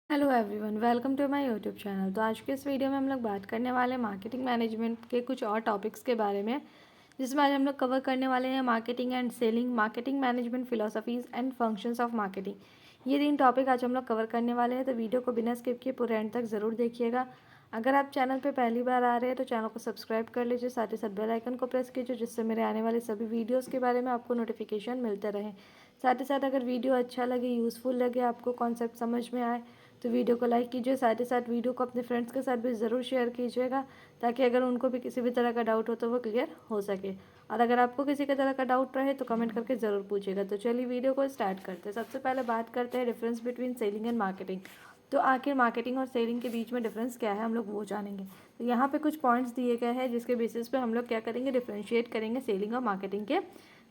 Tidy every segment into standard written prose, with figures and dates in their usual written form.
Hello everyone, welcome to my YouTube channel. तो आज के इस वीडियो में हम लोग बात करने वाले हैं मार्केटिंग मैनेजमेंट के कुछ और टॉपिक्स के बारे में, जिसमें आज हम लोग कवर करने वाले हैं marketing and selling, marketing management philosophies and functions of marketing. ये 3 टॉपिक आज हम लोग कवर करने वाले हैं, तो वीडियो को बिना स्किप किए पूरे एंड तक ज़रूर देखिएगा। अगर आप चैनल पर पहली बार आ रहे हैं तो चैनल को सब्सक्राइब कर लीजिए, साथ ही साथ बेल आइकन को प्रेस कीजिए, जिससे मेरे आने वाले सभी वीडियोज़ के बारे में आपको नोटिफिकेशन मिलते रहे। साथ ही साथ अगर वीडियो अच्छा लगे, यूज़फुल लगे, आपको कॉन्सेप्ट समझ में आए तो वीडियो को लाइक कीजिए। साथ ही साथ वीडियो को अपने फ्रेंड्स के साथ भी ज़रूर शेयर कीजिएगा, ताकि अगर उनको भी किसी भी तरह का डाउट हो तो वो क्लियर हो सके। और अगर आपको किसी का तरह का डाउट रहे तो कमेंट करके ज़रूर पूछिएगा। तो चलिए वीडियो को स्टार्ट करते हैं। सबसे पहले बात करते हैं difference between selling and marketing. तो आखिर मार्केटिंग और सेलिंग के बीच में डिफरेंस क्या है, हम लोग वो जानेंगे। तो यहाँ पे कुछ पॉइंट्स दिए गए हैं, जिसके बेसिस पे हम लोग क्या करेंगे, डिफ्रेंशिएट करेंगे सेलिंग और मार्केटिंग के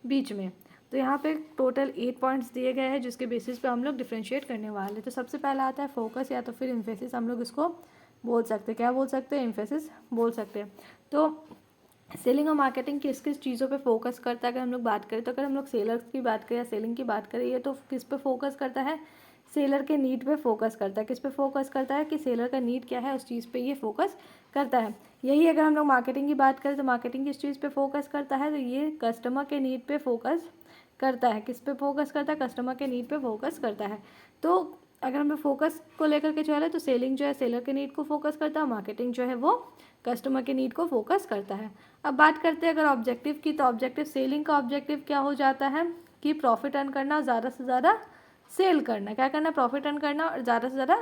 बीच में। तो यहाँ पे टोटल 8 पॉइंट्स दिए गए हैं, जिसके बेसिस पे हम लोग डिफ्रेंशिएट करने वाले हैं। तो सबसे पहला आता है फोकस, या तो फिर एम्फेसिस हम लोग इसको बोल सकते हैं। क्या बोल सकते हैं? एम्फेसिस बोल सकते हैं। तो सेलिंग और मार्केटिंग किस किस चीज़ों पे फोकस करता है, अगर हम लोग बात करें तो अगर हम लोग सेलर्स की बात करें या सेलिंग की बात करें, ये तो किस पे फोकस करता है? सेलर के नीड पे फोकस करता है। किस पे फोकस करता है? कि सेलर का नीड क्या है, उस चीज़ पे ये फोकस करता है। यही अगर हम लोग मार्केटिंग की बात करें तो मार्केटिंग किस चीज़ पे फोकस करता है? तो ये कस्टमर के नीड पे फोकस करता है। किस पे फोकस करता है? कस्टमर के नीड पे फोकस करता है। तो अगर हमें फोकस को लेकर के चले तो सेलिंग जो है सेलर के नीड को फोकस करता है, मार्केटिंग जो है वो कस्टमर के नीड को फोकस करता है। अब बात करते हैं अगर ऑब्जेक्टिव की, तो ऑब्जेक्टिव सेलिंग का ऑब्जेक्टिव क्या हो जाता है कि प्रॉफिट अर्न करना, ज़्यादा से ज़्यादा सेल करना। क्या करना? प्रॉफिट अर्न करना और ज़्यादा से ज़्यादा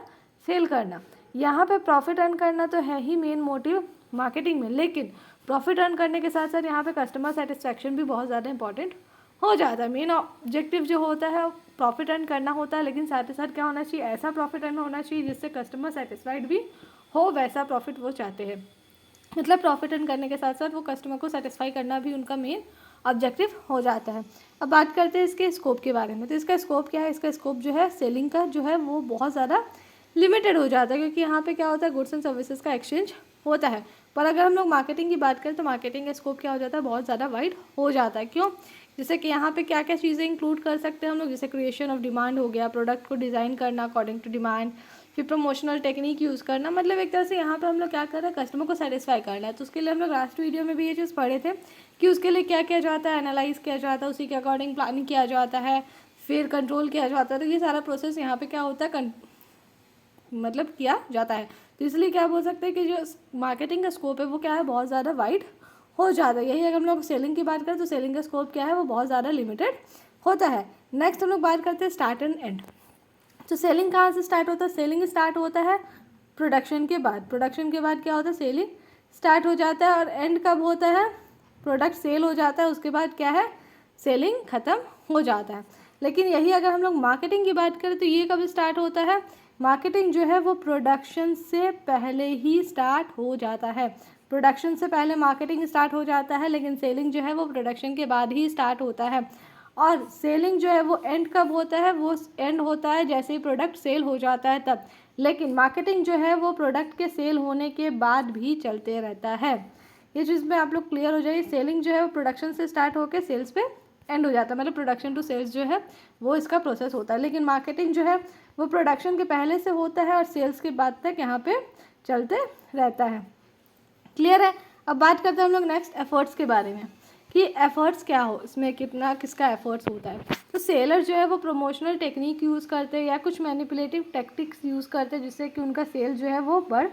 सेल करना। यहाँ पे प्रॉफिट अर्न करना तो है ही मेन मोटिव मार्केटिंग में, लेकिन प्रॉफिट अर्न करने के साथ साथ यहाँ पे कस्टमर सेटिस्फैक्शन भी बहुत ज़्यादा इंपॉर्टेंट हो जाता है। मेन ऑब्जेक्टिव जो होता है प्रॉफिट अर्न करना होता है, लेकिन साथ ही साथ क्या होना चाहिए? ऐसा प्रॉफिट अर्न होना चाहिए जिससे कस्टमर सेटिस्फाइड भी हो, वैसा प्रॉफिट वो चाहते हैं। मतलब प्रॉफिट अर्न करने के साथ साथ वो कस्टमर को सेटिस्फाई करना भी उनका मेन ऑब्जेक्टिव हो जाता है। अब बात करते हैं इसके स्कोप के बारे में। तो इसका स्कोप क्या है? इसका स्कोप जो है सेलिंग का जो है वो बहुत ज़्यादा लिमिटेड हो जाता है, क्योंकि यहाँ पे क्या होता है, गुड्स एंड सर्विसेज का एक्सचेंज होता है। पर अगर हम लोग मार्केटिंग की बात करें तो मार्केटिंग का स्कोप क्या हो जाता है? बहुत ज़्यादा वाइड हो जाता है। क्यों? जैसे कि यहाँ पे क्या क्या चीज़ें इंक्लूड कर सकते हैं हम लोग, जैसे क्रिएशन ऑफ डिमांड हो गया, प्रोडक्ट को डिज़ाइन करना अकॉर्डिंग टू डिमांड, फिर प्रमोशनल टेक्निक यूज़ करना। मतलब एक तरह से यहाँ पे हम लोग क्या कर रहे हैं, कस्टमर को सेटिस्फाई करना है। तो उसके लिए हम लोग लास्ट वीडियो में भी ये चीज़ पढ़े थे कि उसके लिए क्या किया जाता है, एनालाइज किया जाता है, उसी के अकॉर्डिंग प्लानिंग किया जाता है, फिर कंट्रोल किया जाता है। तो ये सारा प्रोसेस यहाँ पे क्या होता है, मतलब किया जाता है। तो इसलिए क्या बोल सकते हैं कि जो मार्केटिंग का स्कोप है वो क्या है, बहुत ज़्यादा वाइड हो जाता है। यही अगर हम लोग सेलिंग की बात करें तो सेलिंग का स्कोप क्या है, वो बहुत ज़्यादा लिमिटेड होता है। नेक्स्ट हम लोग बात करते हैं स्टार्ट एंड एंड। तो सेलिंग कहाँ से स्टार्ट होता है? सेलिंग स्टार्ट होता है प्रोडक्शन के बाद। प्रोडक्शन के बाद क्या होता है? सेलिंग स्टार्ट हो जाता है। और एंड कब होता है? प्रोडक्ट सेल हो जाता है, उसके बाद क्या है, सेलिंग ख़त्म हो जाता है। लेकिन यही अगर हम लोग मार्केटिंग की बात करें तो ये कब स्टार्ट होता है? मार्केटिंग जो है वो प्रोडक्शन से पहले ही स्टार्ट हो जाता है। प्रोडक्शन से पहले मार्केटिंग स्टार्ट हो जाता है, लेकिन सेलिंग जो है वो प्रोडक्शन के बाद ही स्टार्ट होता है। और सेलिंग जो है वो एंड कब होता है? वो एंड होता है जैसे ही प्रोडक्ट सेल हो जाता है तब। लेकिन मार्केटिंग जो है वो प्रोडक्ट के सेल होने के बाद भी चलते रहता है। ये चीज़ में आप लोग क्लियर हो जाइए। सेलिंग जो है वो प्रोडक्शन से स्टार्ट होकर सेल्स पे एंड हो जाता है, मतलब प्रोडक्शन टू सेल्स जो है वो इसका प्रोसेस होता है। लेकिन मार्केटिंग जो है वो प्रोडक्शन के पहले से होता है और सेल्स के बाद तक यहाँ पे चलते रहता है। क्लियर है? अब बात करते हैं हम लोग नेक्स्ट एफर्ट्स के बारे में, कि एफर्ट्स क्या हो, इसमें कितना किसका एफर्ट्स होता है। तो सेलर जो है वो प्रमोशनल टेक्निक यूज़ करते हैं या कुछ मैनिपुलेटिव टैक्टिक्स यूज़ करते हैं, जिससे कि उनका सेल जो है वो बढ़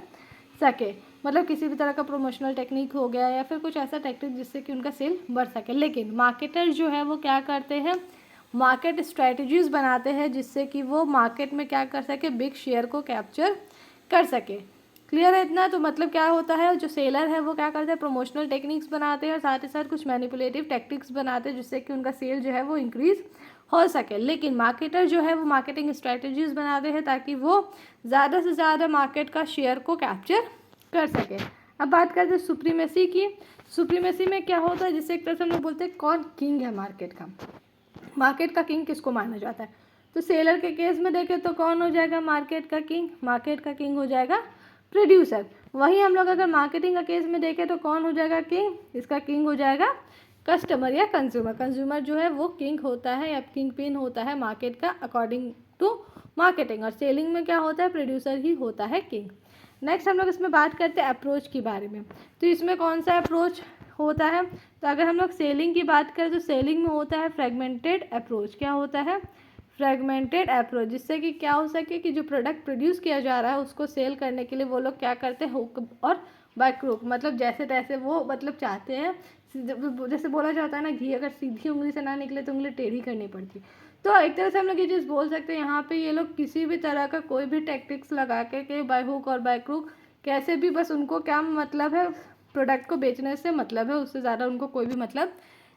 सके। मतलब किसी भी तरह का प्रमोशनल टेक्निक हो गया या फिर कुछ ऐसा टेक्निक जिससे कि उनका सेल बढ़ सके। लेकिन मार्केटर जो है वो क्या करते हैं, मार्केट स्ट्रेटजीज बनाते हैं जिससे कि वो मार्केट में क्या कर सके, बिग शेयर को कैप्चर कर सके। क्लियर है इतना? तो मतलब क्या होता है, जो सेलर है वो क्या करते हैं, प्रमोशनल टेक्निक्स बनाते हैं और साथ ही साथ कुछ मैनिपुलेटिव टैक्टिक्स बनाते हैं जिससे कि उनका सेल जो है वो इंक्रीज हो सके। लेकिन मार्केटर जो है वो मार्केटिंग स्ट्रेटजीज बनाते हैं ताकि वो ज़्यादा से ज़्यादा मार्केट का शेयर को कैप्चर कर सके। अब बात करते हैं सुप्रीमेसी की। सुप्रीमेसी में क्या होता है, जिससे एक तरह से हम लोग बोलते हैं कौन किंग है मार्केट का। मार्केट का किंग किसको माना जाता है? तो सेलर के केस में देखें तो कौन हो जाएगा मार्केट का किंग? मार्केट का किंग हो जाएगा प्रोड्यूसर। वहीं हम लोग अगर मार्केटिंग का केस में देखें तो कौन हो जाएगा किंग? इसका किंग हो जाएगा कस्टमर या कंज्यूमर। कंज्यूमर जो है वो किंग होता है या किंग पिन होता है मार्केट का अकॉर्डिंग टू मार्केटिंग, और सेलिंग में क्या होता है, प्रोड्यूसर ही होता है किंग। नेक्स्ट हम लोग इसमें बात करते हैं अप्रोच के बारे में। तो इसमें कौन सा अप्रोच होता है, तो अगर हम लोग सेलिंग की बात करें तो सेलिंग में होता है फ्रेगमेंटेड अप्रोच। क्या होता है, फ्रेगमेंटेड अप्रोच, जिससे कि क्या हो सके कि जो प्रोडक्ट प्रोड्यूस किया जा रहा है उसको सेल करने के लिए वो लोग क्या करते हैं, हुक और बाय क्रूक, मतलब जैसे तैसे वो मतलब चाहते हैं, जैसे बोला जाता है ना, घी अगर सीधी उंगली से ना निकले तो उंगली टेढ़ी करनी पड़ती। तो एक तरह से हम लोग ये चीज़ बोल सकते हैं यहाँ पे ये लोग किसी भी तरह का कोई भी टैक्टिक्स लगा के बाय हुक और बाय क्रूक कैसे भी, बस उनको क्या मतलब है, प्रोडक्ट को बेचने से मतलब है, उससे ज़्यादा उनको कोई भी मतलब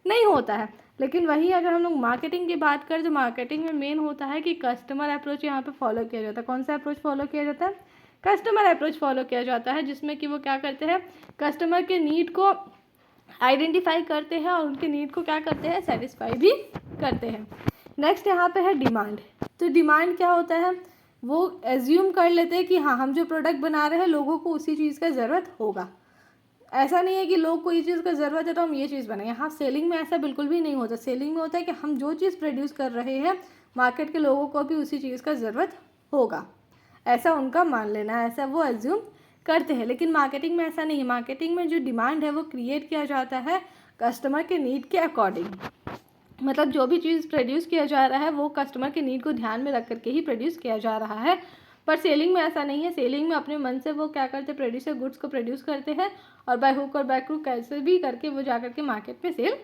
नहीं होता है। लेकिन वहीं अगर हम लोग मार्केटिंग की बात करें तो मार्केटिंग में मेन होता है कि कस्टमर अप्रोच यहाँ पे फॉलो किया जाता है। कौन सा अप्रोच फॉलो किया जाता है, कस्टमर अप्रोच फॉलो किया जाता है, जिसमें कि वो क्या करते हैं, कस्टमर के नीड को आइडेंटिफाई करते हैं और उनके नीड को क्या करते हैं, सेटिस्फाई भी करते हैं। नेक्स्ट यहाँ पे है डिमांड। तो डिमांड क्या होता है, वो एज्यूम कर लेते हैं कि हाँ हम जो प्रोडक्ट बना रहे हैं लोगों को उसी चीज़ का ज़रूरत होगा। ऐसा नहीं है कि लोग को ये चीज़ का ज़रूरत है तो हम ये चीज़ बनाएंगे। हाँ, सेलिंग में ऐसा बिल्कुल भी नहीं होता। सेलिंग में होता है कि हम जो चीज़ प्रोड्यूस कर रहे हैं मार्केट के लोगों को भी उसी चीज़ का ज़रूरत होगा, ऐसा उनका मान लेना है, ऐसा वो एज्यूम करते हैं। लेकिन मार्केटिंग में ऐसा नहीं है। मार्केटिंग में जो डिमांड है वो क्रिएट किया जाता है कस्टमर के नीड के अकॉर्डिंग, मतलब जो भी चीज़ प्रोड्यूस किया जा रहा है वो कस्टमर के नीड को ध्यान में रख करके ही प्रोड्यूस किया जा रहा है। पर सेलिंग में ऐसा नहीं है। सेलिंग में अपने मन से वो क्या करते हैं, प्रोड्यूसर गुड्स को प्रोड्यूस करते हैं और बाय हुक और बाय क्रूक कैसे भी करके वो जा करके मार्केट में सेल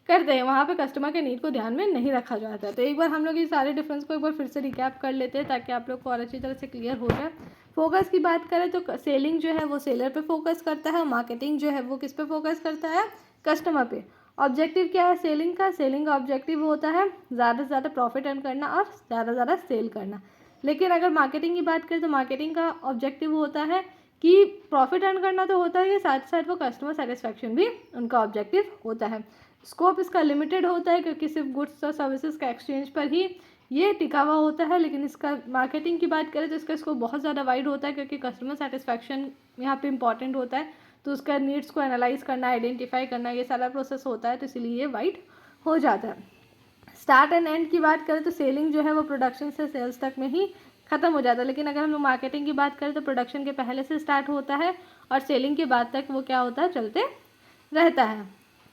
करते हैं। वहाँ पे कस्टमर के नीड को ध्यान में नहीं रखा जाता है। तो एक बार हम लोग ये सारे डिफरेंस को एक बार फिर से रिकैप कर लेते हैं ताकि आप लोग को और अच्छी तरह से क्लियर हो जाए। फोकस की बात करें तो सेलिंग जो है वो सेलर पे फोकस करता है, मार्केटिंग जो है वो किस पे फोकस करता है, कस्टमर पे। ऑब्जेक्टिव क्या है सेलिंग का, सेलिंग का ऑब्जेक्टिव होता है ज़्यादा से ज़्यादा प्रॉफिट अर्न करना और ज़्यादा से ज़्यादा सेल करना। लेकिन अगर मार्केटिंग की बात करें तो मार्केटिंग का ऑब्जेक्टिव होता है कि प्रॉफिट अर्न करना तो होता है, साथ साथ वो कस्टमर सेटिस्फैक्शन भी उनका ऑब्जेक्टिव होता है। स्कोप इसका लिमिटेड होता है क्योंकि सिर्फ गुड्स और सर्विसेज का एक्सचेंज पर ही ये टिका हुआ होता है। लेकिन इसका मार्केटिंग की बात करें तो इसका स्कोप बहुत ज़्यादा वाइड होता है क्योंकि कस्टमर सेटिस्फैक्शन यहाँ पे इंपॉर्टेंट होता है। तो उसका नीड्स को एनालाइज करना, आइडेंटिफाई करना, ये सारा प्रोसेस होता है, तो इसलिए ये वाइड हो जाता है। स्टार्ट एंड एंड की बात करें तो सेलिंग जो है वो प्रोडक्शन से सेल्स तक में ही ख़त्म हो जाता है। लेकिन अगर हम लोग मार्केटिंग की बात करें तो प्रोडक्शन के पहले से स्टार्ट होता है और सेलिंग के बाद तक वो क्या होता है, चलते रहता है।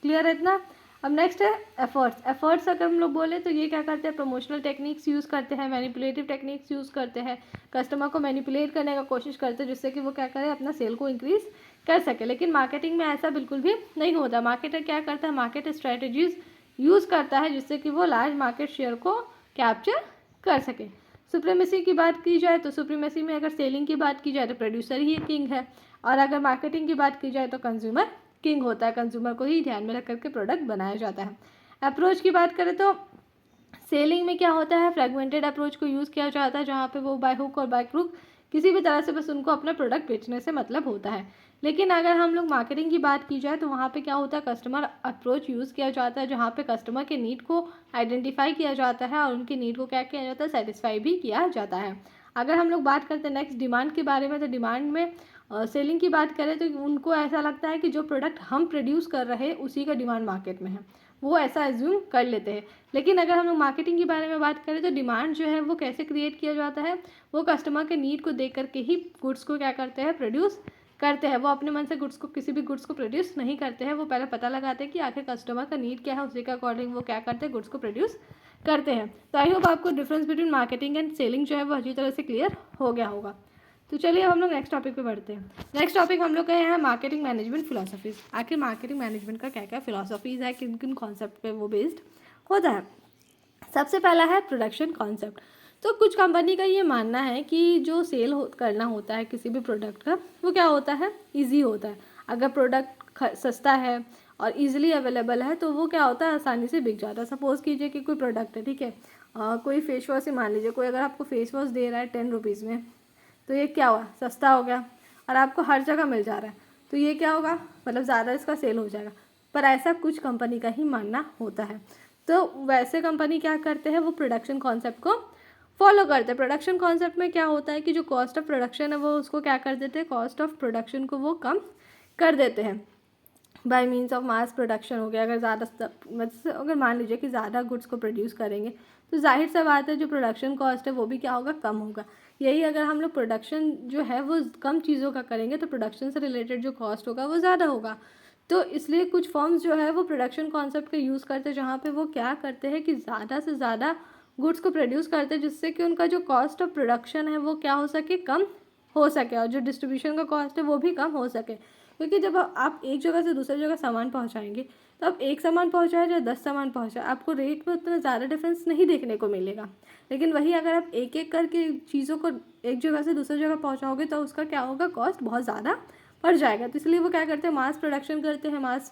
क्लियर है इतना। अब नेक्स्ट है एफर्ट्स। एफर्ट्स अगर हम लोग बोले तो ये क्या करते हैं, प्रमोशनल टेक्निक्स यूज़ करते हैं, मैनिपुलेटिव टेक्निक्स यूज़ करते हैं, कस्टमर को मैनिपुलेट करने का कोशिश करते हैं जिससे कि वो क्या करे, अपना सेल को इंक्रीज़ कर सके। लेकिन मार्केटिंग में ऐसा बिल्कुल भी नहीं होता। मार्केटर क्या करता है, मार्केट स्ट्रैटेजीज़ यूज़ करता है जिससे कि वो लार्ज मार्केट शेयर को कैप्चर कर सके। सुप्रीमेसी की बात की जाए तो सुप्रीमेसी में अगर सेलिंग की बात की जाए तो प्रोड्यूसर ही किंग है, और अगर मार्केटिंग की बात की जाए तो कंज्यूमर किंग होता है। कंज्यूमर को ही ध्यान में रख करके प्रोडक्ट बनाया जाता है। अप्रोच की बात करें तो सेलिंग में क्या होता है, फ्रेगमेंटेड अप्रोच को यूज़ किया जाता है जहाँ पे वो बाय हुक और बाय क्रूक किसी भी तरह से बस उनको अपना प्रोडक्ट बेचने से मतलब होता है। लेकिन अगर हम लोग मार्केटिंग की बात की जाए तो वहाँ पे क्या होता है, कस्टमर अप्रोच यूज़ किया जाता है जहाँ पे कस्टमर के नीड को आइडेंटिफाई किया जाता है और उनकी नीड को क्या किया जाता है, सेटिस्फाई भी किया जाता है। अगर हम लोग बात करते हैं नेक्स्ट डिमांड के बारे में, तो डिमांड में सेलिंग की बात करें तो उनको ऐसा लगता है कि जो प्रोडक्ट हम प्रोड्यूस कर रहे हैं उसी का डिमांड मार्केट में है, वो ऐसा एज्यूम कर लेते हैं। लेकिन अगर हम लोग मार्केटिंग के बारे में बात करें तो डिमांड जो है वो कैसे क्रिएट किया जाता है, वो कस्टमर के नीड को देख करके ही गुड्स को क्या करते हैं, प्रोड्यूस करते हैं। वो अपने मन से गुड्स को, किसी भी गुड्स को प्रोड्यूस नहीं करते हैं। वो पहले पता लगाते हैं कि आखिर कस्टमर का नीड क्या है, उसी के अकॉर्डिंग वो क्या करते हैं, गुड्स को प्रोड्यूस करते हैं। तो आई होप आपको difference between marketing and selling जो है वो अच्छी तरह से क्लियर हो गया होगा। तो चलिए अब हम लोग नेक्स्ट टॉपिक पे बढ़ते हैं। नेक्स्ट टॉपिक हम लोग का है मार्केटिंग मैनेजमेंट फिलोसफीज। आखिर मार्केटिंग मैनेजमेंट का क्या क्या फिलोसफीज है, किन किन कॉन्सेप्ट पे वो बेस्ड होता है। सबसे पहला है प्रोडक्शन कॉन्सेप्ट। तो कुछ कंपनी का ये मानना है कि जो सेल करना होता है किसी भी प्रोडक्ट का, वो क्या होता है, ईजी होता है। अगर प्रोडक्ट सस्ता है और ईजिली अवेलेबल है तो वो क्या होता है, आसानी से बिक जाता है। सपोज़ कीजिए कि कोई प्रोडक्ट है, ठीक है, कोई फेस वॉश ही मान लीजिए, कोई अगर आपको फेस वॉश दे रहा है 10 रुपीज़ में, तो ये क्या हुआ, सस्ता हो गया और आपको हर जगह मिल जा रहा है, तो ये क्या होगा, मतलब ज़्यादा इसका सेल हो जाएगा। पर ऐसा कुछ कंपनी का ही मानना होता है। तो वैसे कंपनी क्या करते हैं, वो प्रोडक्शन कॉन्सेप्ट को फॉलो करते हैं। प्रोडक्शन कॉन्सेप्ट में क्या होता है कि जो कॉस्ट ऑफ प्रोडक्शन है वो उसको क्या कर देते हैं, कॉस्ट ऑफ प्रोडक्शन को वो कम कर देते हैं bye means of mass production हो गया। अगर ज़्यादा मतलब अगर मान लीजिए कि ज़्यादा गुड्स को प्रोड्यूस करेंगे तो जाहिर सा बात है जो प्रोडक्शन कॉस्ट है वो भी क्या होगा, कम होगा। यही अगर हम लोग प्रोडक्शन जो है वो कम चीज़ों का करेंगे तो प्रोडक्शन से रिलेटेड जो कॉस्ट होगा वो ज़्यादा होगा। तो इसलिए कुछ फर्म्स जो है वो प्रोडक्शन कॉन्सेप्ट का यूज़ करते हैं, जहाँ पे वो क्या करते हैं कि ज़्यादा से ज़्यादा गुड्स को प्रोड्यूस करते हैं, जिससे कि उनका जो कॉस्ट ऑफ प्रोडक्शन है वो क्या हो सके, कम हो सके, और जो डिस्ट्रीब्यूशन का कॉस्ट है वो भी कम हो सके। क्योंकि जब आप एक जगह से दूसरी जगह सामान पहुंचाएंगे तो आप एक सामान पहुंचाए या 10 सामान पहुंचाए, आपको रेट में उतना ज़्यादा डिफरेंस नहीं देखने को मिलेगा। लेकिन वही अगर आप एक एक करके चीज़ों को एक जगह से दूसरी जगह पहुंचाओगे तो उसका क्या होगा, कॉस्ट बहुत ज़्यादा बढ़ जाएगा। तो इसलिए वो क्या करते हैं, मास प्रोडक्शन करते हैं, मास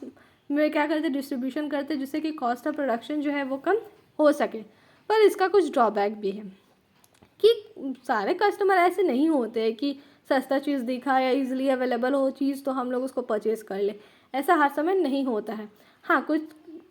में क्या करते हैं, डिस्ट्रीब्यूशन करते हैं, जिससे कि कॉस्ट ऑफ प्रोडक्शन जो है वो कम हो सके। पर इसका कुछ ड्रॉबैक भी है कि सारे कस्टमर ऐसे नहीं होते हैं कि सस्ता चीज़ दिखा या इजीली अवेलेबल हो चीज़ तो हम लोग उसको परचेज़ कर ले, ऐसा हर समय नहीं होता है। हाँ, कुछ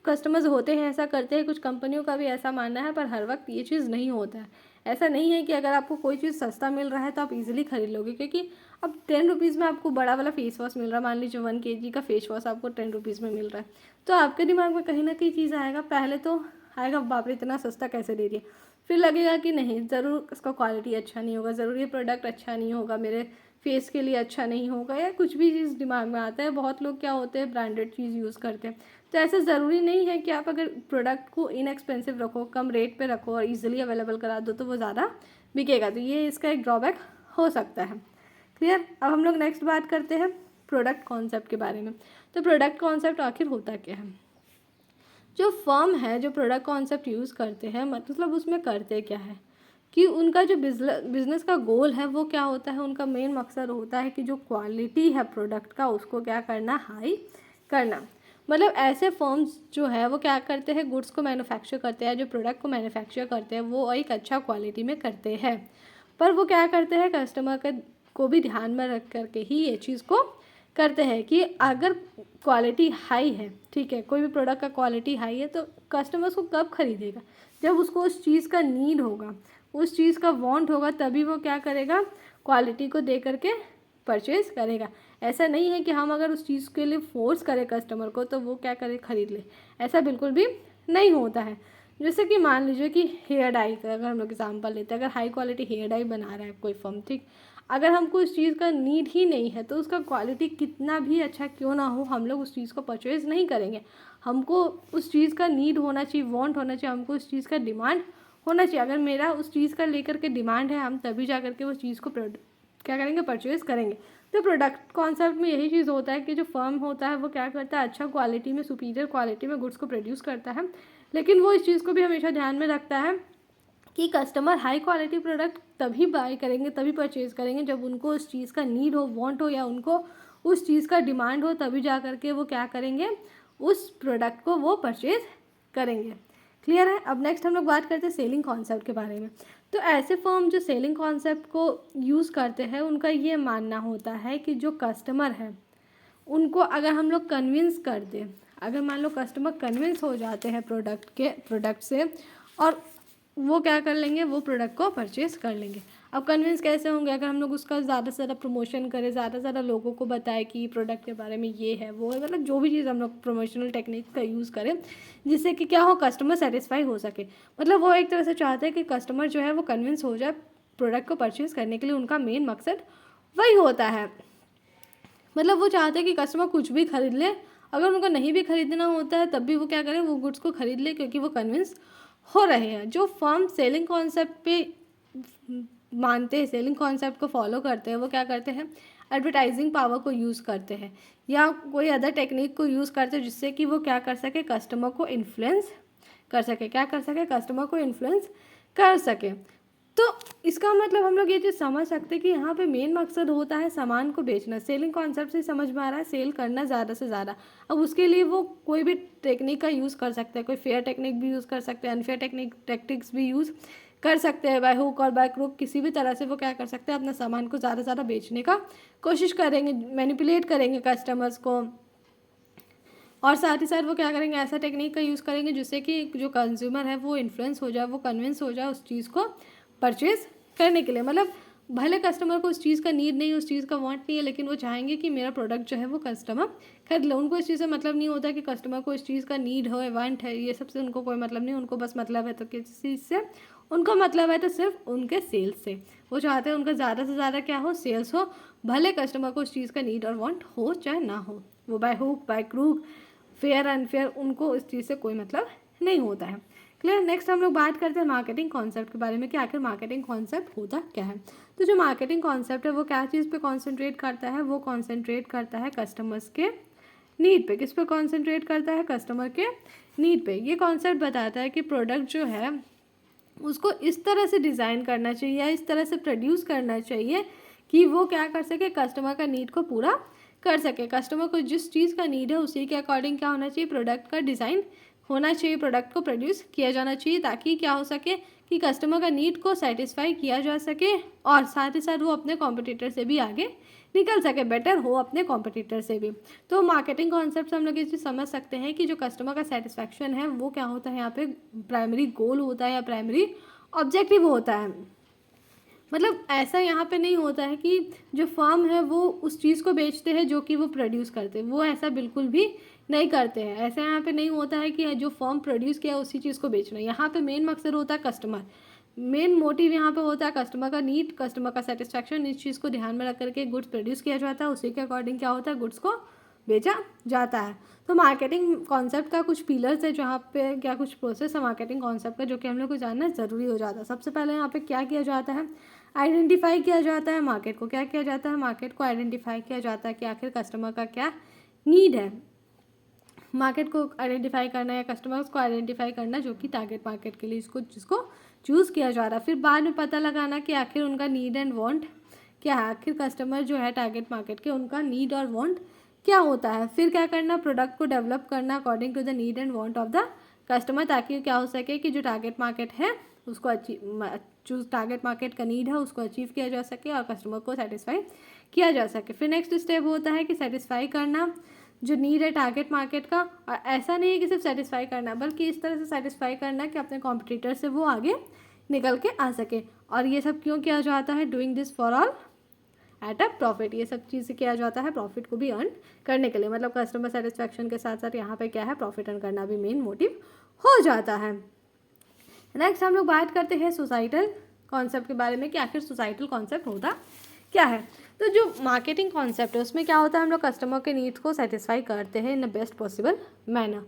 कस्टमर्स होते हैं ऐसा करते हैं, कुछ कंपनियों का भी ऐसा मानना है, पर हर वक्त ये चीज़ नहीं होता है। ऐसा नहीं है कि अगर आपको कोई चीज़ सस्ता मिल रहा है तो आप इजीली खरीद लोगे, क्योंकि अब 10 रुपीज़ में आपको बड़ा वाला फेस वॉश मिल रहा है, मान लीजिए 1 kg का फेस वॉश आपको 10 रुपीज़ में मिल रहा है, तो आपके दिमाग में कहीं ना कहीं चीज़ आएगा, पहले तो आएगा बाप रे इतना सस्ता कैसे दे रही है, फिर लगेगा कि नहीं ज़रूर इसका क्वालिटी अच्छा नहीं होगा, ज़रूर ये प्रोडक्ट अच्छा नहीं होगा, मेरे फेस के लिए अच्छा नहीं होगा, या कुछ भी चीज़ दिमाग में आता है। बहुत लोग क्या होते हैं, ब्रांडेड चीज़ यूज़ करते हैं। तो ऐसा ज़रूरी नहीं है कि आप अगर प्रोडक्ट को इनएक्सपेंसिव रखो, कम रेट पे रखो और इजीली अवेलेबल करा दो तो वो ज़्यादा बिकेगा। तो ये इसका एक ड्रॉबैक हो सकता है। क्लियर। अब हम लोग नेक्स्ट बात करते हैं प्रोडक्ट कॉन्सेप्ट के बारे में। तो प्रोडक्ट कॉन्सेप्ट आखिर होता क्या है। जो फर्म है जो प्रोडक्ट कॉन्सेप्ट यूज़ करते हैं, मतलब उसमें करते क्या है कि उनका जो बिजनेस का गोल है वो क्या होता है, उनका मेन मकसद होता है कि जो क्वालिटी है प्रोडक्ट का उसको क्या करना, हाई करना। मतलब ऐसे फर्म्स जो है वो क्या करते हैं, गुड्स को मैन्युफैक्चर करते हैं, जो प्रोडक्ट को मैन्युफैक्चर करते हैं वो एक अच्छा क्वालिटी में करते हैं, पर वो क्या करते हैं, कस्टमर को भी ध्यान में रख करके ही ये चीज़ को करते हैं कि अगर क्वालिटी हाई है, ठीक है, कोई भी प्रोडक्ट का क्वालिटी हाई है तो कस्टमर उसको कब खरीदेगा, जब उसको उस चीज़ का नीड होगा, उस चीज़ का वांट होगा, तभी वो क्या करेगा, क्वालिटी को दे करके परचेज़ करेगा। ऐसा नहीं है कि हम अगर उस चीज़ के लिए फोर्स करें कस्टमर को तो वो क्या करे, खरीद ले, ऐसा बिल्कुल भी नहीं होता है। जैसे कि मान लीजिए कि हेयर डाई का अगर हम लोग एग्जाम्पल लेते हैं, अगर हाई क्वालिटी हेयर डाई बना रहा है कोई फर्म, ठीक, अगर हमको उस चीज़ का नीड ही नहीं है तो उसका क्वालिटी कितना भी अच्छा क्यों ना हो हम लोग उस चीज़ को परचेज़ नहीं करेंगे। हमको उस चीज़ का नीड होना चाहिए, वांट होना चाहिए, हमको उस चीज़ का डिमांड होना चाहिए। अगर मेरा उस चीज़ का लेकर के डिमांड है, हम तभी जा करके उस चीज़ को क्या करेंगे, परचेज़ करेंगे। तो प्रोडक्ट कॉन्सेप्ट में यही चीज़ होता है कि जो फर्म होता है वो क्या करता है, अच्छा क्वालिटी में, सुपीरियर क्वालिटी में गुड्स को प्रोड्यूस करता है, लेकिन वो इस चीज़ को भी हमेशा ध्यान में रखता है कि कस्टमर हाई क्वालिटी प्रोडक्ट तभी बाय करेंगे, तभी परचेज़ करेंगे जब उनको उस चीज़ का नीड हो, वांट हो, या उनको उस चीज़ का डिमांड हो, तभी जा करके वो क्या करेंगे, उस प्रोडक्ट को वो परचेज़ करेंगे। क्लियर है। अब नेक्स्ट हम लोग बात करते हैं सेलिंग कॉन्सेप्ट के बारे में। तो ऐसे फर्म जो सेलिंग कॉन्सेप्ट को यूज़ करते हैं उनका ये मानना होता है कि जो कस्टमर है उनको अगर हम लोग कन्विंस कर दें, अगर मान लो कस्टमर कन्विंस हो जाते हैं प्रोडक्ट से, और वो क्या कर लेंगे, वो प्रोडक्ट को परचेज़ कर लेंगे। अब कन्विंस कैसे होंगे, अगर हम लोग उसका ज़्यादा से ज़्यादा प्रमोशन करें, ज़्यादा से ज़्यादा लोगों को बताएं कि प्रोडक्ट के बारे में ये है वो है, मतलब जो भी चीज़ हम लोग प्रमोशनल टेक्निक का यूज़ करें जिससे कि क्या हो, कस्टमर सेटिस्फाई हो सके। मतलब वो एक तरह से चाहते हैं कि कस्टमर जो है वो कन्विंस हो जाए प्रोडक्ट को परचेज़ करने के लिए, उनका मेन मकसद वही होता है। मतलब वो चाहते हैं कि कस्टमर कुछ भी खरीद ले, अगर उनको नहीं भी खरीदना होता है तब भी वो क्या करें, वो गुड्स को खरीद ले, क्योंकि वो कन्विंस हो रहे हैं। जो फर्म सेलिंग कॉन्सेप्ट पे मानते हैं, सेलिंग कॉन्सेप्ट को फॉलो करते हैं, वो क्या करते हैं, एडवर्टाइजिंग पावर को यूज़ करते हैं या कोई अदर टेक्निक को यूज़ करते हैं जिससे कि वो क्या कर सके, कस्टमर को इन्फ्लुएंस कर सके, क्या कर सके, कस्टमर को इन्फ्लुएंस कर सके। तो इसका मतलब हम लोग ये चीज़ समझ सकते हैं कि यहाँ पे मेन मकसद होता है सामान को बेचना। सेलिंग कॉन्सेप्ट से समझ में आ रहा है सेल करना ज़्यादा से ज़्यादा। अब उसके लिए वो कोई भी टेक्निक का यूज़ कर सकते हैं, कोई फेयर टेक्निक भी यूज़ कर सकते हैं, अनफेयर टेक्टिक्स भी यूज़ कर सकते हैं, बाय हुक और बाय क्रुक, किसी भी तरह से वो क्या कर सकते हैं, अपना सामान को ज़्यादा से ज़्यादा बेचने का कोशिश करेंगे, मैनिपुलेट करेंगे कस्टमर्स को, और साथ ही साथ वो क्या करेंगे, ऐसा टेक्निक का यूज़ करेंगे जिससे कि जो कंज्यूमर है वो इन्फ्लुएंस हो जाए, वो कन्विंस हो जाए उस चीज़ को परचेज़ करने के लिए। मतलब भले कस्टमर को उस चीज़ का नीड नहीं, उस चीज़ का वांट नहीं है, लेकिन वो चाहेंगे कि मेरा प्रोडक्ट जो है वो कस्टमर खरीद लो। उनको इस चीज़ से मतलब नहीं होता कि कस्टमर को इस चीज़ का नीड हो, वांट है, ये सबसे उनको कोई मतलब नहीं। उनको बस मतलब है तो किस चीज़ से, उनको मतलब है तो सिर्फ उनके सेल्स से। वो चाहते हैं उनका ज़्यादा से ज़्यादा क्या हो, सेल्स हो, भले कस्टमर को उस चीज़ का नीड और वांट हो चाहे ना हो। वो by hook by crook, fair unfair, उनको इस चीज़ से कोई मतलब नहीं होता है। क्लियर। नेक्स्ट हम लोग बात करते हैं मार्केटिंग कॉन्सेप्ट के बारे में कि आखिर मार्केटिंग कॉन्सेप्ट होता क्या है। तो जो मार्केटिंग कॉन्सेप्ट है वो क्या चीज़ पे कॉन्सेंट्रेट करता है, वो कॉन्सेंट्रेट करता है कस्टमर्स के नीड पे। किस पे कॉन्सेंट्रेट करता है, कस्टमर के नीड पे। ये कॉन्सेप्ट बताता है कि प्रोडक्ट जो है उसको इस तरह से डिज़ाइन करना चाहिए या इस तरह से प्रोड्यूस करना चाहिए कि वो क्या कर सके, कस्टमर का नीड को पूरा कर सके। कस्टमर को जिस चीज़ का नीड है उसी के अकॉर्डिंग क्या होना चाहिए, प्रोडक्ट का डिज़ाइन होना चाहिए, प्रोडक्ट को प्रोड्यूस किया जाना चाहिए, ताकि क्या हो सके कि कस्टमर का नीड को सेटिस्फाई किया जा सके और साथ ही साथ वो अपने कॉम्पिटिटर से भी आगे निकल सके, बेटर हो अपने कॉम्पिटिटर से भी। तो मार्केटिंग कॉन्सेप्ट से हम लोग ये चीज़ समझ सकते हैं कि जो कस्टमर का सेटिस्फैक्शन है वो क्या होता है, यहाँ पे प्राइमरी गोल होता है या प्राइमरी ऑब्जेक्टिव होता है। मतलब ऐसा यहाँ पे नहीं होता है कि जो फर्म है वो उस चीज़ को बेचते हैं जो कि वो प्रोड्यूस करते हैं, वो ऐसा बिल्कुल भी नहीं करते हैं। ऐसा यहाँ पे नहीं होता है कि जो फर्म प्रोड्यूस किया उसी चीज़ को बेचना। यहाँ पे मेन मकसद होता है कस्टमर, मेन मोटिव यहाँ पे होता है कस्टमर का नीड, कस्टमर का सेटिस्फैक्शन। इस चीज़ को ध्यान में रख करके गुड्स प्रोड्यूस किया जाता है, उसी के अकॉर्डिंग क्या होता है, गुड्स को बेचा जाता है। तो मार्केटिंग कॉन्सेप्ट का कुछ पिलर्स है जहाँ पे क्या कुछ प्रोसेस है मार्केटिंग कॉन्सेप्ट का जो कि हम लोग को जानना ज़रूरी हो जाता है। सबसे पहले यहाँ पे क्या किया जाता है, आइडेंटिफाई किया जाता है मार्केट को। क्या किया जाता है, मार्केट को आइडेंटिफाई किया जाता है कि आखिर कस्टमर का क्या नीड है। मार्केट को आइडेंटिफाई करना या कस्टमर्स को आइडेंटिफाई करना जो कि टारगेट मार्केट के लिए जिसको चूज़ किया जा रहा है। फिर बाद में पता लगाना कि आखिर उनका नीड एंड वांट क्या है, आखिर कस्टमर जो है टारगेट मार्केट के उनका नीड और वांट क्या होता है। फिर क्या करना, प्रोडक्ट को डेवलप करना according to the need and want of the customer, ताकि क्या हो सके कि जो टारगेट मार्केट है उसको जो टारगेट मार्केट का नीड है उसको अचीव किया जा सके और कस्टमर को सेटिस्फाई किया जा सके। फिर नेक्स्ट स्टेप होता है कि सेटिस्फाई करना जो नीड है टारगेट मार्केट का। और ऐसा नहीं है कि सिर्फ सेटिस्फाई करना, बल्कि इस तरह से सेटिस्फाई करना कि अपने कॉम्पिटिटर से वो आगे निकल के आ सके। और ये सब क्यों किया जाता है, doing this for all at a profit. ये सब चीज़ें किया जाता है प्रॉफिट को भी अर्न करने के लिए। मतलब कस्टमर सेटिस्फैक्शन के साथ साथ यहाँ पे क्या है, प्रॉफिट अर्न करना भी मेन मोटिव हो जाता है। नेक्स्ट हम लोग बात करते हैं सोसाइटल कॉन्सेप्ट के बारे में कि आखिर सोसाइटल कॉन्सेप्ट होता क्या है। तो जो मार्केटिंग कॉन्सेप्ट है उसमें क्या होता है, हम लोग कस्टमर के नीड्स को सेटिस्फाई करते हैं in the best possible manner,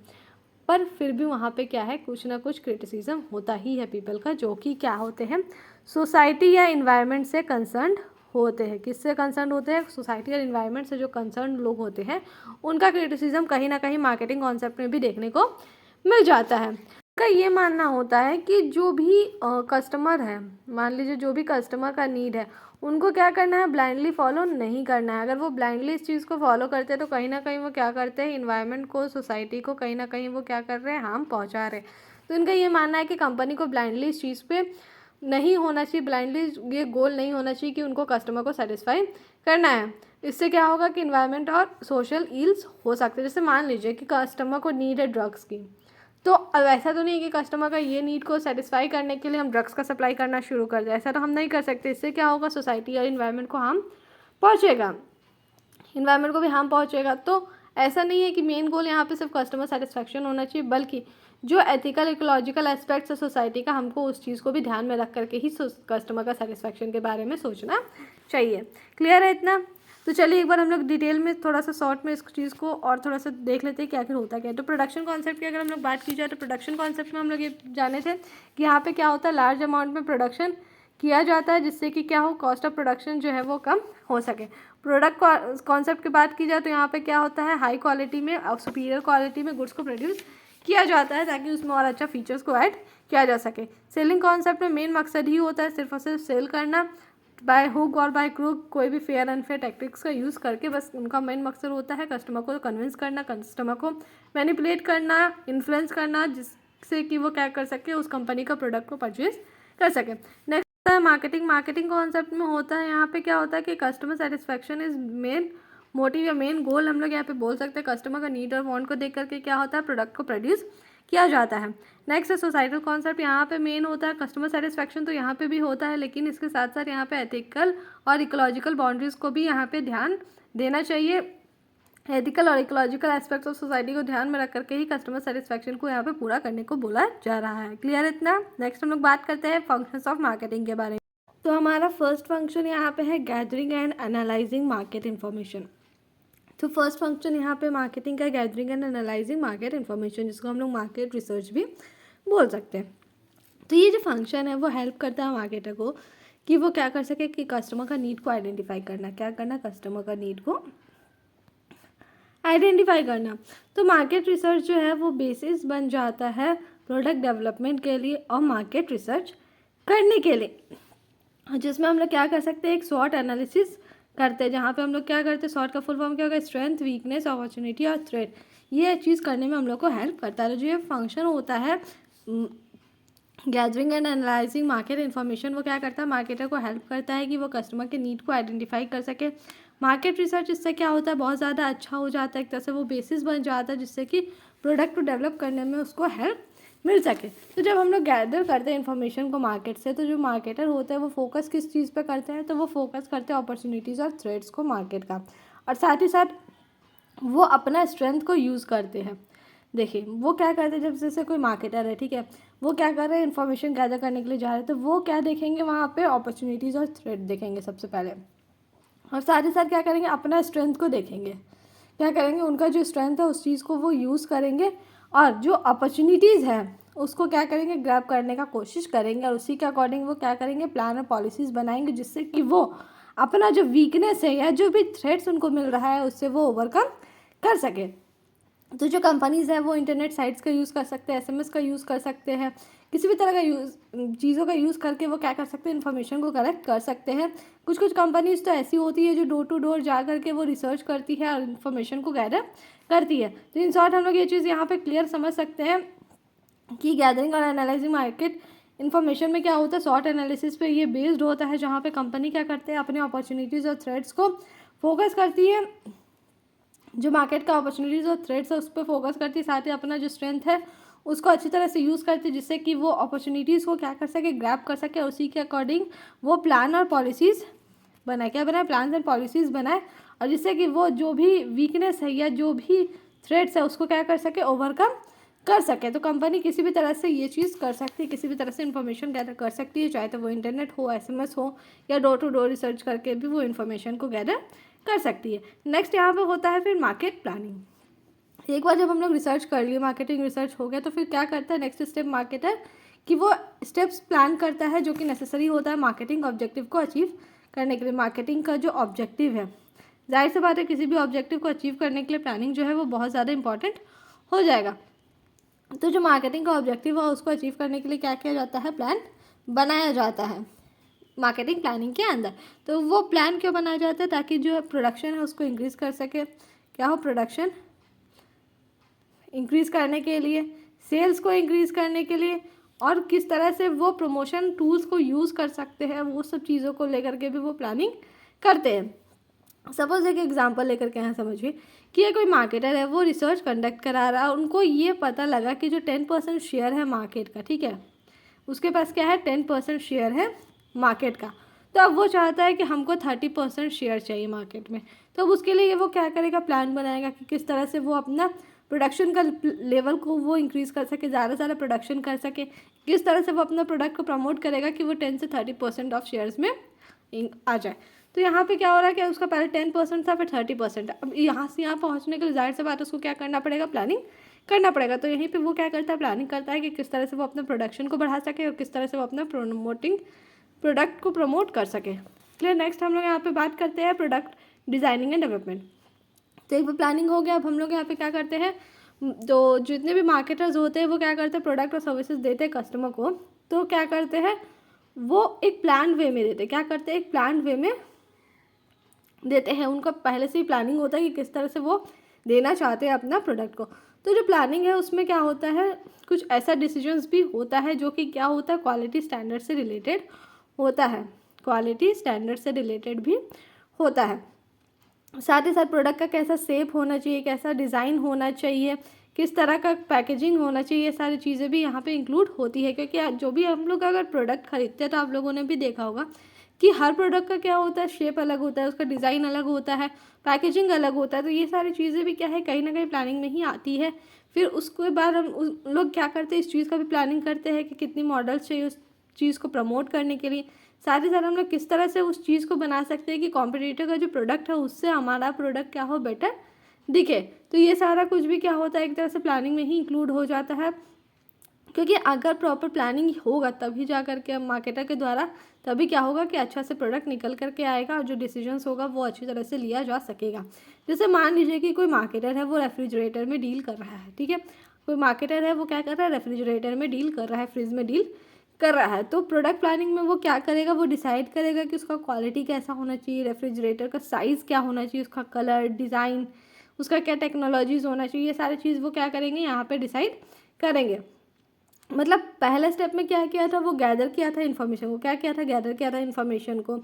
पर फिर भी वहाँ पे क्या है, कुछ ना कुछ क्रिटिसिज्म होता ही है पीपल का, जो कि क्या होते हैं, सोसाइटी या इन्वायरमेंट से कंसर्न होते हैं। किससे कंसर्न होते हैं, सोसाइटी और इन्वायरमेंट से जो कंसर्न लोग होते हैं उनका क्रिटिसिज्म कहीं ना कहीं मार्केटिंग कॉन्सेप्ट में भी देखने को मिल जाता है। का ये मानना होता है कि जो भी कस्टमर है, मान लीजिए जो भी कस्टमर का नीड है उनको क्या करना है, ब्लाइंडली फॉलो नहीं करना है। अगर वो ब्लाइंडली इस चीज़ को फॉलो करते हैं तो कहीं ना कहीं वो क्या करते हैं, इन्वायरमेंट को, सोसाइटी को कहीं ना कहीं वो क्या कर रहे हैं, हार्म पहुंचा रहे हैं। तो इनका ये मानना है कि कंपनी को ब्लाइंडली इस चीज़ पे नहीं होना चाहिए, ब्लाइंडली ये गोल नहीं होना चाहिए कि उनको कस्टमर को सेटिस्फाई करना है। इससे क्या होगा कि इन्वायरमेंट और सोशल इल्स हो सकते हैं। जैसे मान लीजिए कि कस्टमर को नीड है ड्रग्स की, तो अब ऐसा तो नहीं है कि कस्टमर का ये नीड को सेटिस्फाई करने के लिए हम ड्रग्स का सप्लाई करना शुरू कर दें, ऐसा तो हम नहीं कर सकते। इससे क्या होगा, सोसाइटी और इन्वायरमेंट को हार्म पहुंचेगा, इन्वायरमेंट को भी हार्म पहुंचेगा। तो ऐसा नहीं है कि मेन गोल यहाँ पे सिर्फ कस्टमर सेटिस्फैक्शन होना चाहिए, बल्कि जो एथिकल इकोलॉजिकल एस्पेक्ट्स है सोसाइटी का, हमको उस चीज़ को भी ध्यान में रख करके ही कस्टमर का सेटिस्फैक्शन के बारे में सोचना चाहिए। क्लियर है इतना? तो चलिए एक बार हम लोग डिटेल में थोड़ा सा शॉर्ट में इस चीज़ को और थोड़ा सा देख लेते हैं कि आखिर होता क्या है। तो प्रोडक्शन कॉन्सेप्ट की अगर हम लोग बात की जाए तो प्रोडक्शन कॉन्सेप्ट में हम लोग ये जाने थे कि यहाँ पे क्या होता है, लार्ज अमाउंट में प्रोडक्शन किया जाता है जिससे कि क्या हो, कॉस्ट ऑफ प्रोडक्शन जो है वो कम हो सके। प्रोडक्ट कॉन्सेप्ट की बात की जाए तो यहाँ पे क्या होता है, हाई क्वालिटी में और सुपीरियर क्वालिटी में गुड्स को प्रोड्यूस किया जाता है ताकि उसमें और अच्छा फीचर्स को ऐड किया जा सके। सेलिंग कॉन्सेप्ट में मेन मकसद ही होता है सिर्फ और सिर्फ सेल करना, बाय हुक और बाय क्रूक, कोई भी फेयर अनफेयर टैक्टिक्स का यूज़ करके बस उनका मेन मकसद होता है कस्टमर को कन्विंस करना, कस्टमर को मैनिपुलेट करना, इन्फ्लुएंस करना, जिससे कि वो क्या कर सके, उस कंपनी का प्रोडक्ट को परचेज कर सके। नेक्स्ट है मार्केटिंग। मार्केटिंग कॉन्सेप्ट में होता है यहाँ पे क्या होता है कि customer satisfaction is main motive या मेन गोल हम लोग यहाँ पे बोल सकते हैं। कस्टमर का नीड और वांट को देख करके क्या होता है, प्रोडक्ट को प्रोड्यूस किया जाता है। नेक्स्ट है सोसाइटल कॉन्सेप्ट। यहाँ पे मेन होता है कस्टमर सेटिस्फैक्शन, तो यहाँ पे भी होता है, लेकिन इसके साथ साथ यहाँ पे एथिकल और इकोलॉजिकल बाउंड्रीज को भी यहाँ पे ध्यान देना चाहिए। एथिकल और इकोलॉजिकल एस्पेक्ट्स ऑफ सोसाइटी को ध्यान में रख करके ही कस्टमर सेटिस्फैक्शन को यहाँ पे पूरा करने को बोला जा रहा है। क्लियर इतना? नेक्स्ट हम लोग बात करते हैं फंक्शंस ऑफ मार्केटिंग के बारे में। तो हमारा फर्स्ट फंक्शन यहाँ पे है gathering and analysing market information. तो फर्स्ट फंक्शन यहाँ पे मार्केटिंग का gathering and analysing market information, जिसको हम लोग मार्केट रिसर्च भी बोल सकते हैं। तो ये जो फंक्शन है वो हेल्प करता है मार्केटर को कि वो क्या कर सके कि कस्टमर का नीड को आइडेंटिफाई करना, क्या करना, कस्टमर का नीड को आइडेंटिफाई करना। तो मार्केट रिसर्च जो है वो बेसिस बन जाता है प्रोडक्ट डेवलपमेंट के लिए और मार्केट रिसर्च करने के लिए, जिसमें हम लोग क्या कर सकते हैं, एक शॉर्ट एनालिसिस करते हैं, जहाँ पे हम लोग क्या करते हैं, शॉर्ट का फुल फॉर्म क्या होगा, स्ट्रेंथ, वीकनेस, अपॉर्चुनिटी और थ्रेट। ये चीज़ करने में हम लोग को हेल्प करता है। जो ये फंक्शन होता है gathering and analysing market information, वो क्या करता है, मार्केटर को हेल्प करता है कि वो कस्टमर के नीड को आइडेंटिफाई कर सके। मार्केट रिसर्च इससे क्या होता है, बहुत ज़्यादा अच्छा हो जाता है, एक तरह से वो बेसिस बन जाता है जिससे कि प्रोडक्ट को डेवलप करने में उसको हेल्प मिल सके। तो जब हम लोग गैदर करते हैं इन्फॉर्मेशन को मार्केट से, तो जो मार्केटर होते हैं वो फोकस किस चीज़ पे करते हैं, तो वो फोकस करते हैं अपॉर्चुनिटीज़ और थ्रेट्स को मार्केट का, और साथ ही साथ वो अपना स्ट्रेंथ को यूज़ करते हैं। देखिए वो क्या करते हैं, जब जैसे कोई मार्केटर है, ठीक है, वो क्या कर रहे हैं, इन्फॉर्मेशन गैदर करने के लिए जा रहे हैं, तो वो क्या देखेंगे, वहाँ पे अपॉर्चुनिटीज़ और थ्रेट देखेंगे सबसे पहले, और साथ ही साथ क्या करेंगे, अपना स्ट्रेंथ को देखेंगे, क्या करेंगे, उनका जो स्ट्रेंथ है उस चीज़ को वो यूज़ करेंगे, और जो अपॉर्चुनिटीज़ है उसको क्या करेंगे, ग्रैब करने का कोशिश करेंगे, और उसी के अकॉर्डिंग वो क्या करेंगे, प्लान और पॉलिसीज़ बनाएंगे, जिससे कि वो अपना जो वीकनेस है या जो भी थ्रेट्स उनको मिल रहा है उससे वो ओवरकम कर सके। तो जो कंपनीज़ हैं वो इंटरनेट साइट्स का यूज़ कर सकते हैं, एसएमएस का यूज़ कर सकते हैं, किसी भी तरह का चीज़ों का यूज़ करके वो क्या कर सकते हैं, इन्फॉर्मेशन को कलेक्ट कर सकते हैं। कुछ कुछ कंपनीज़ तो ऐसी होती है जो डोर टू डोर जा करके वो रिसर्च करती है और इन्फॉर्मेशन को गैदर करती है। तो इन शॉर्ट हम लोग ये चीज़ यहाँ पे क्लियर समझ सकते हैं कि गैदरिंग और एनालाइजिंग मार्केट इन्फॉर्मेशन में क्या होता है, शॉर्ट एनालिसिस पे ये बेस्ड होता है, जहाँ पे कंपनी क्या करते हैं, अपने अपॉर्चुनिटीज़ और थ्रेट्स को फोकस करती है, जो मार्केट का अपॉर्चुनिटीज़ और थ्रेट्स है उस पर फोकस करती है, साथ ही अपना जो स्ट्रेंथ है उसको अच्छी तरह से यूज़ करती है, जिससे कि वो अपॉर्चुनिटीज़ को क्या कर सके, ग्रैब कर सके, उसी के अकॉर्डिंग वो प्लान और पॉलिसीज़ बनाए, क्या बनाए, प्लान एंड पॉलिसीज़ बनाए, और जिससे कि वो जो भी वीकनेस है या जो भी थ्रेट्स है उसको क्या कर सके, ओवरकम कर सके। तो कंपनी किसी भी तरह से ये चीज़ कर सकती है, किसी भी तरह से इन्फॉर्मेशन गैदर कर सकती है, चाहे तो वो इंटरनेट हो, एसएमएस हो, या डोर टू डोर रिसर्च करके भी वो इन्फॉर्मेशन को गैदर कर सकती है। नेक्स्ट यहाँ पे होता है फिर मार्केट प्लानिंग। एक बार जब हम लोग रिसर्च कर लिए, मार्केटिंग रिसर्च हो गया, तो फिर क्या करता है नेक्स्ट स्टेप मार्केटर, कि वो स्टेप्स प्लान करता है जो कि नेसेसरी होता है मार्केटिंग ऑब्जेक्टिव को अचीव करने के लिए। मार्केटिंग का जो ऑब्जेक्टिव है, जाहिर सी बात है किसी भी ऑब्जेक्टिव को अचीव करने के लिए प्लानिंग जो है वो बहुत ज़्यादा इंपॉर्टेंट हो जाएगा। तो जो मार्केटिंग का ऑब्जेक्टिव है उसको अचीव करने के लिए क्या किया जाता है, प्लान बनाया जाता है मार्केटिंग प्लानिंग के अंदर। तो वो प्लान क्यों बनाया जाता है, ताकि जो प्रोडक्शन है उसको इंक्रीज़ कर सके, क्या हो, प्रोडक्शन इंक्रीज़ करने के लिए, सेल्स को इंक्रीज़ करने के लिए, और किस तरह से वो प्रमोशन टूल्स को यूज़ कर सकते हैं, वो सब चीज़ों को लेकर के भी वो प्लानिंग करते हैं। सपोज एक एग्जांपल लेकर के यहाँ समझिए कि ये कोई मार्केटर है, वो रिसर्च कंडक्ट करा रहा है, उनको ये पता लगा कि जो 10% शेयर है मार्केट का, ठीक है, उसके पास क्या है, 10% शेयर है मार्केट का, तो अब वो चाहता है कि हमको 30% शेयर चाहिए मार्केट में। तो अब उसके लिए वो क्या करेगा, प्लान बनाएगा कि किस तरह से वो अपना प्रोडक्शन का लेवल को वो इंक्रीज़ कर सके, ज़्यादा से ज़्यादा प्रोडक्शन कर सके, किस तरह से वो अपना प्रोडक्ट को प्रमोट करेगा कि वो 10 से 30% ऑफ शेयर्स में आ जाए। तो यहाँ पे क्या हो रहा है कि उसका पहले 10% था, फिर 30%। अब यहाँ से यहाँ पहुँचने के लिए जाहिर सी बात है उसको क्या करना पड़ेगा, प्लानिंग करना पड़ेगा। तो यहीं पे वो क्या करता है, प्लानिंग करता है कि किस तरह से वो अपना प्रोडक्शन को बढ़ा सके और किस तरह से वो अपना प्रोडक्ट को प्रमोट कर सके। क्लियर। नेक्स्ट हम लोग यहाँ पे बात करते हैं प्रोडक्ट डिज़ाइनिंग एंड डेवलपमेंट। तो एक बार प्लानिंग हो गया, अब हम लोग यहाँ पे क्या करते हैं, तो जितने भी मार्केटर्स होते हैं वो क्या करते हैं, प्रोडक्ट और सर्विसेज देते हैं कस्टमर को, तो क्या करते हैं, वो एक प्लान वे में देते हैं, क्या करते हैं, एक प्लान वे में देते हैं। उनका पहले से ही प्लानिंग होता है कि किस तरह से वो देना चाहते हैं अपना प्रोडक्ट को। तो जो प्लानिंग है उसमें क्या होता है, कुछ ऐसा डिसीजंस भी होता है जो कि क्या होता है, क्वालिटी स्टैंडर्ड से रिलेटेड होता है, क्वालिटी स्टैंडर्ड से रिलेटेड भी होता है। साथ ही साथ प्रोडक्ट का कैसा शेप होना चाहिए, कैसा डिज़ाइन होना चाहिए, किस तरह का पैकेजिंग होना चाहिए, ये सारी चीज़ें भी यहाँ पे इंक्लूड होती है। क्योंकि जो भी हम लोग अगर प्रोडक्ट खरीदते हैं तो आप लोगों ने भी देखा होगा कि हर प्रोडक्ट का क्या होता है, शेप अलग होता है, उसका डिज़ाइन अलग होता है, पैकेजिंग अलग होता है। तो ये सारी चीज़ें भी क्या है, कहीं ना कहीं प्लानिंग में ही आती है। फिर उसके बाद हम लोग क्या करते हैं, इस चीज़ का भी प्लानिंग करते हैं कि कितनी मॉडल्स चाहिए उस चीज़ को प्रमोट करने के लिए। साथ ही साथ हम लोग किस तरह से उस चीज़ को बना सकते हैं कि कॉम्पिटिटर का जो प्रोडक्ट है उससे हमारा प्रोडक्ट क्या हो, बेटर दिखे। तो ये सारा कुछ भी क्या होता है, एक तरह से प्लानिंग में ही इंक्लूड हो जाता है। क्योंकि अगर प्रॉपर प्लानिंग होगा तभी जा करके मार्केटर के द्वारा तभी क्या होगा कि अच्छा से प्रोडक्ट निकल करके आएगा और जो डिसीजंस होगा वो अच्छी तरह से लिया जा सकेगा। जैसे मान लीजिए कि कोई मार्केटर है वो रेफ्रिजरेटर में डील कर रहा है, ठीक है, कोई मार्केटर है वो क्या कर रहा है, रेफ्रिजरेटर में डील कर रहा है, फ्रिज में डील कर रहा है। तो प्रोडक्ट प्लानिंग में वो क्या करेगा, वो डिसाइड करेगा कि उसका क्वालिटी कैसा होना चाहिए, रेफ्रिजरेटर का साइज़ क्या होना चाहिए, उसका कलर, डिज़ाइन, उसका क्या टेक्नोलॉजीज़ होना चाहिए, ये सारी चीज़ वो क्या करेंगे, यहाँ पे डिसाइड करेंगे। मतलब पहले स्टेप में क्या किया था, वो गैदर किया था इन्फॉर्मेशन को, क्या किया था, गैदर किया था इन्फॉर्मेशन को,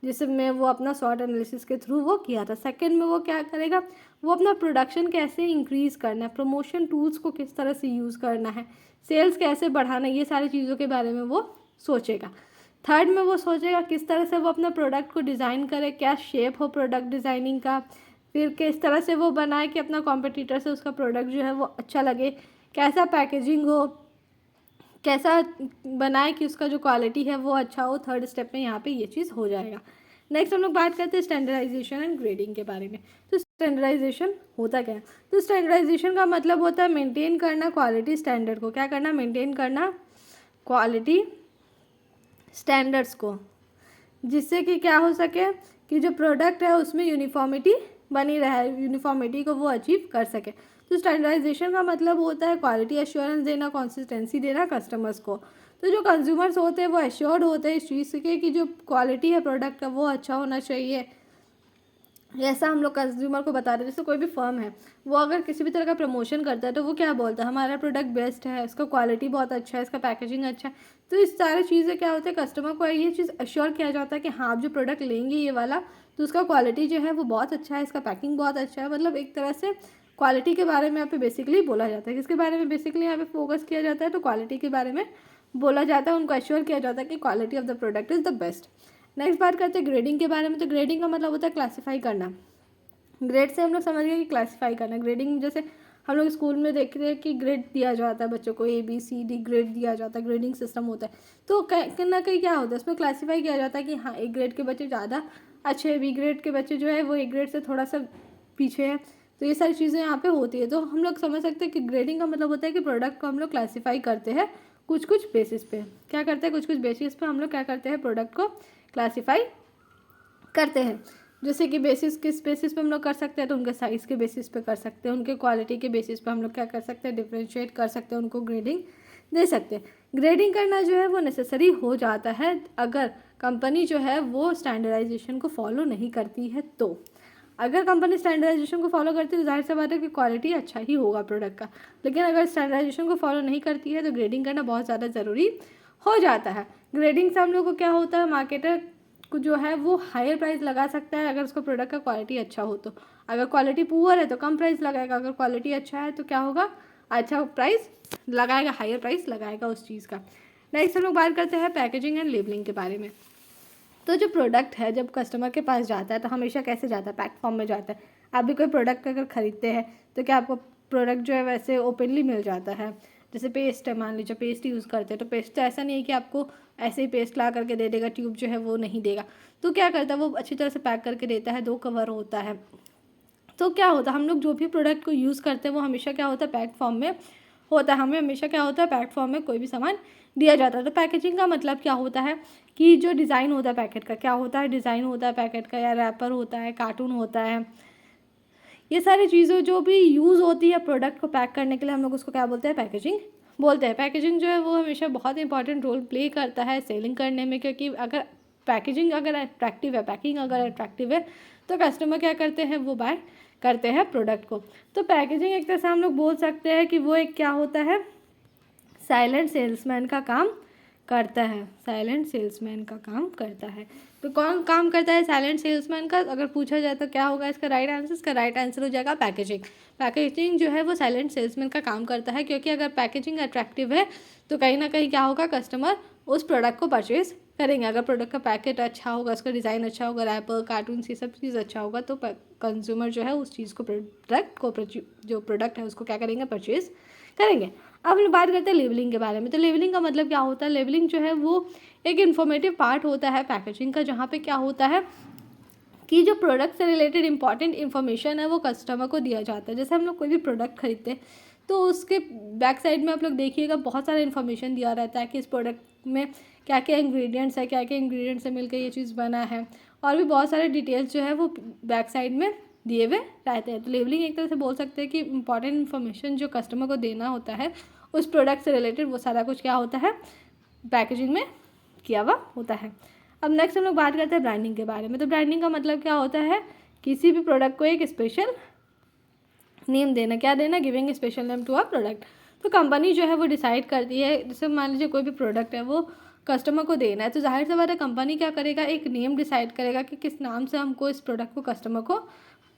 जिसमें वो अपना शॉर्ट एनालिसिस के थ्रू वो किया था। सेकंड में वो क्या करेगा, वो अपना प्रोडक्शन कैसे इंक्रीज़ करना है, प्रमोशन टूल्स को किस तरह से यूज़ करना है, सेल्स कैसे बढ़ाना है, ये सारी चीज़ों के बारे में वो सोचेगा। थर्ड में वो सोचेगा किस तरह से वो अपना प्रोडक्ट को डिज़ाइन करे, क्या शेप हो प्रोडक्ट डिज़ाइनिंग का, फिर किस तरह से वो बनाए कि अपना कॉम्पिटिटर से उसका प्रोडक्ट जो है वो अच्छा लगे, कैसा पैकेजिंग हो, कैसा बनाए कि उसका जो क्वालिटी है वो अच्छा हो। थर्ड स्टेप में यहाँ पे ये चीज़ हो जाएगा। नेक्स्ट हम लोग बात करते हैं स्टैंडर्डाइजेशन एंड ग्रेडिंग के बारे में। तो स्टैंडर्डाइजेशन होता क्या है, तो स्टैंडर्डाइजेशन का मतलब होता है मेंटेन करना क्वालिटी स्टैंडर्ड को, क्या करना, मेंटेन करना क्वालिटी स्टैंडर्ड्स को, जिससे कि क्या हो सके कि जो प्रोडक्ट है उसमें यूनिफॉर्मिटी बनी रहे, यूनिफॉर्मिटी को वो अचीव कर सके। तो स्टैंडर्डाइजेशन का मतलब होता है क्वालिटी एश्योरेंस देना, कंसिस्टेंसी देना कस्टमर्स को। तो जो कंज्यूमर्स होते हैं वो एश्योर्ड होते हैं इस चीज़ के कि जो क्वालिटी है प्रोडक्ट का वो अच्छा होना चाहिए। ऐसा हम लोग कंज्यूमर को बता रहे हैं। जैसे कोई भी फर्म है वो अगर किसी भी तरह का प्रमोशन करता है तो वो क्या बोलता है, हमारा प्रोडक्ट बेस्ट है, इसका क्वालिटी बहुत अच्छा है, इसका पैकेजिंग अच्छा है। तो इस सारी चीज़ें क्या होता है, कस्टमर को ये चीज़ अश्योर किया जाता है कि हाँ आप जो प्रोडक्ट लेंगे ये वाला, तो उसका क्वालिटी जो है वो बहुत अच्छा है, इसका पैकिंग बहुत अच्छा है। मतलब एक तरह से क्वालिटी के बारे में यहाँ पे बेसिकली बोला जाता है। किसके बारे में बेसिकली यहाँ पे फोकस किया जाता है, तो क्वालिटी के बारे में बोला जाता है, उनको अश्योर किया जाता है कि quality of the product is the best. Next बात करते हैं ग्रेडिंग के बारे में। तो ग्रेडिंग का मतलब होता है क्लासीफाई करना। ग्रेड से हम लोग समझ गए कि क्लासीफाई करना। ग्रेडिंग जैसे हम लोग स्कूल में देख रहे हैं कि ग्रेड दिया जाता है बच्चों को, ABCD ग्रेड दिया जाता है, ग्रेडिंग सिस्टम होता है। तो कहीं ना कहीं क्या होता है, उसमें क्लासीफाई किया जाता है कि हाँ A ग्रेड के बच्चे ज़्यादा अच्छे हैं, B ग्रेड के बच्चे जो है वो A ग्रेड से थोड़ा सा पीछे हैं। तो ये सारी चीज़ें यहाँ पे होती है। तो हम लोग समझ सकते हैं कि ग्रेडिंग का मतलब होता है कि प्रोडक्ट को हम लोग क्लासीफाई करते हैं कुछ कुछ बेसिस पे। क्या करते हैं, कुछ कुछ बेसिस पे हम लोग क्या करते हैं, प्रोडक्ट को क्लासीफाई करते हैं। जैसे कि बेसिस किस बेसिस पे हम लोग कर सकते हैं, तो उनके साइज़ के बेसिस पे कर सकते हैं, उनके क्वालिटी के बेसिस पे हम लोग क्या कर सकते हैं, डिफ्रेंशिएट कर सकते हैं, उनको ग्रेडिंग दे सकते हैं। ग्रेडिंग करना जो है वो नेसेसरी हो जाता है अगर कंपनी जो है वो स्टैंडर्डाइजेशन को फॉलो नहीं करती है। तो अगर कंपनी स्टैंडर्डाइजेशन को फॉलो करती है तो जाहिर सी बात है कि क्वालिटी अच्छा ही होगा प्रोडक्ट का। लेकिन अगर स्टैंडर्डाइजेशन को फॉलो नहीं करती है तो ग्रेडिंग करना बहुत ज़्यादा ज़रूरी हो जाता है। ग्रेडिंग से हम लोग को क्या होता है, मार्केटर को जो है वो हायर प्राइस लगा सकता है अगर उसको प्रोडक्ट का क्वालिटी अच्छा हो तो। अगर क्वालिटी पुअर है तो कम प्राइस लगाएगा, अगर क्वालिटी अच्छा है तो क्या होगा, अच्छा प्राइस लगाएगा, हायर प्राइस लगाएगा उस चीज़ का। नेक्स्ट हम लोग बात करते हैं पैकेजिंग एंड लेबलिंग के बारे में। तो जो प्रोडक्ट है जब कस्टमर के पास जाता है तो हमेशा कैसे जाता है, पैक फॉर्म में जाता है। आप भी कोई प्रोडक्ट अगर ख़रीदते हैं तो क्या आपको प्रोडक्ट जो है वैसे ओपनली मिल जाता है। जैसे पेस्ट है, मान लीजिए पेस्ट यूज़ करते हैं तो पेस्ट तो ऐसा नहीं है कि आपको ऐसे ही पेस्ट ला करके दे देगा, ट्यूब जो है वो नहीं देगा। तो क्या करता है, वो अच्छी तरह से पैक करके देता है, 2 कवर होता है। तो क्या होता है, हम लोग जो भी प्रोडक्ट को यूज़ करते हैं वो हमेशा क्या होता है, पैक फॉर्म में होता है। हमें हमेशा क्या होता है, पैक फॉर्म में कोई भी सामान दिया जाता है। तो पैकेजिंग का मतलब क्या होता है कि जो डिज़ाइन होता है पैकेट का, क्या होता है, डिज़ाइन होता है पैकेट का, या रैपर होता है, कार्टून होता है, ये सारी चीज़ें जो भी यूज़ होती है प्रोडक्ट को पैक करने के लिए हम लोग उसको क्या बोलते हैं, पैकेजिंग बोलते हैं। पैकेजिंग जो है वो हमेशा बहुत इंपॉर्टेंट रोल प्ले करता है सेलिंग करने में, क्योंकि अगर पैकेजिंग अगर अट्रैक्टिव है, पैकिंग अगर अट्रैक्टिव है तो कस्टमर क्या करते हैं, वो बाय करते हैं प्रोडक्ट को। तो पैकेजिंग एक तरह से हम लोग बोल सकते हैं कि वो एक क्या होता है, साइलेंट सेल्समैन का काम करता है, साइलेंट सेल्समैन का काम करता है। तो कौन काम करता है साइलेंट सेल्समैन का? अगर पूछा जाए तो क्या होगा इसका राइट आंसर? इसका राइट आंसर हो जाएगा पैकेजिंग। पैकेजिंग जो है वो साइलेंट सेल्समैन का काम करता है, क्योंकि अगर पैकेजिंग अट्रैक्टिव है तो कहीं ना कहीं क्या होगा, कस्टमर उस प्रोडक्ट को परचेज करेंगे। अगर प्रोडक्ट का पैकेट अच्छा होगा, उसका डिज़ाइन अच्छा होगा, रैपर कार्टून ये सब चीज़ अच्छा होगा, तो कंज्यूमर जो है उस चीज़ को जो प्रोडक्ट है उसको क्या करेंगे, परचेज करेंगे। अब हम बात करते हैं लेबलिंग के बारे में। तो लेबलिंग का मतलब क्या होता है? लेबलिंग जो है वो एक इन्फॉर्मेटिव पार्ट होता है पैकेजिंग का, जहाँ पे क्या होता है कि जो प्रोडक्ट से रिलेटेड इंपॉर्टेंट इन्फॉर्मेशन है वो कस्टमर को दिया जाता है। जैसे हम लोग कोई भी प्रोडक्ट खरीदते हैं तो उसके बैक साइड में आप लोग देखिएगा बहुत सारा इन्फॉर्मेशन दिया रहता है कि इस प्रोडक्ट में क्या क्या इंग्रेडिएंट्स है, क्या क्या इंग्रेडिएंट्स से मिलकर ये चीज़ बना है, और भी बहुत सारे डिटेल्स जो है वो बैक साइड में दिए हुए रहते हैं। तो लेबलिंग एक तरह से बोल सकते हैं कि इंपॉर्टेंट इन्फॉर्मेशन जो कस्टमर को देना होता है उस प्रोडक्ट से रिलेटेड, वो सारा कुछ क्या होता है, पैकेजिंग में किया हुआ होता है। अब नेक्स्ट हम लोग बात करते हैं ब्रांडिंग के बारे में। तो ब्रांडिंग का मतलब क्या होता है? किसी भी प्रोडक्ट को एक स्पेशल नेम देना। क्या देना? Giving special name to a product. तो कंपनी जो है वो डिसाइड करती है, जैसे मान लीजिए कोई भी प्रोडक्ट है वो कस्टमर को देना है, तो जाहिर सी बात है कंपनी क्या करेगा, एक नेम डिसाइड करेगा कि किस नाम से हमको इस प्रोडक्ट को कस्टमर को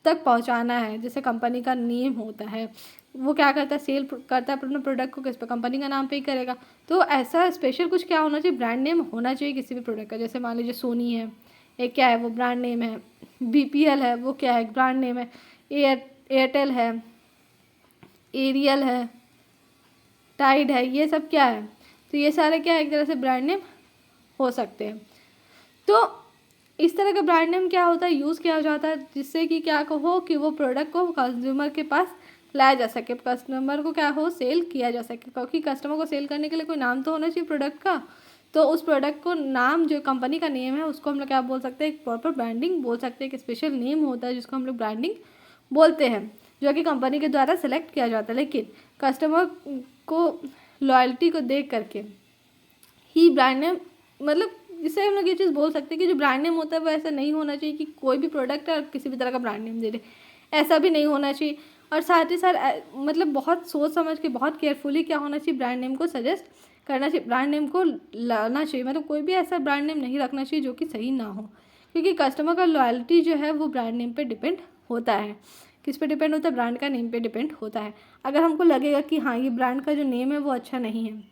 तक पहुंचाना है। जैसे कंपनी का नेम होता है, वो क्या करता है, सेल करता है अपने प्रोडक्ट को किस पे, कंपनी का नाम पे ही करेगा। तो ऐसा स्पेशल कुछ क्या होना चाहिए, ब्रांड नेम होना चाहिए किसी भी प्रोडक्ट का। जैसे मान लीजिए सोनी है, एक क्या है वो ब्रांड नेम है, BPL है वो क्या है, ब्रांड नेम है, एयरटेल है, एरियल है, टाइड है, ये सब क्या है, तो ये सारे क्या है, एक तरह से ब्रांड नेम हो सकते हैं। तो इस तरह का ब्रांड नेम क्या होता है, यूज़ किया जाता है, जिससे कि क्या कहो कि वो प्रोडक्ट को कंज्यूमर के पास लाया जा सके, कस्टमर को क्या हो, सेल किया जा सके। क्योंकि कस्टमर को सेल करने के लिए कोई नाम तो होना चाहिए प्रोडक्ट का, तो उस प्रोडक्ट को नाम जो कंपनी का नेम है उसको हम लोग क्या बोल सकते हैं, एक प्रॉपर ब्रांडिंग बोल सकते हैं। एक स्पेशल नेम होता है जिसको हम लोग ब्रांडिंग बोलते हैं, जो कि कंपनी के द्वारा सेलेक्ट किया जाता है। लेकिन कस्टमर को लॉयल्टी को देख करके ही ब्रांड नेम, मतलब इससे हम लोग ये चीज़ बोल सकते हैं कि जो ब्रांड नेम होता है वो ऐसा नहीं होना चाहिए कि कोई भी प्रोडक्ट है और किसी भी तरह का ब्रांड नेम दे दे, ऐसा भी नहीं होना चाहिए। और साथ ही साथ मतलब बहुत सोच समझ के, बहुत केयरफुली क्या होना चाहिए, ब्रांड नेम को सजेस्ट करना चाहिए, ब्रांड नेम को लाना चाहिए। मतलब कोई भी ऐसा ब्रांड नेम नहीं रखना चाहिए जो कि सही ना हो, क्योंकि कस्टमर का लॉयल्टी जो है वो ब्रांड नेम पे डिपेंड होता है। किस पे डिपेंड होता है? ब्रांड का नेम पे डिपेंड होता है। अगर हमको लगेगा कि हाँ ये ब्रांड का जो नेम है वो अच्छा नहीं है,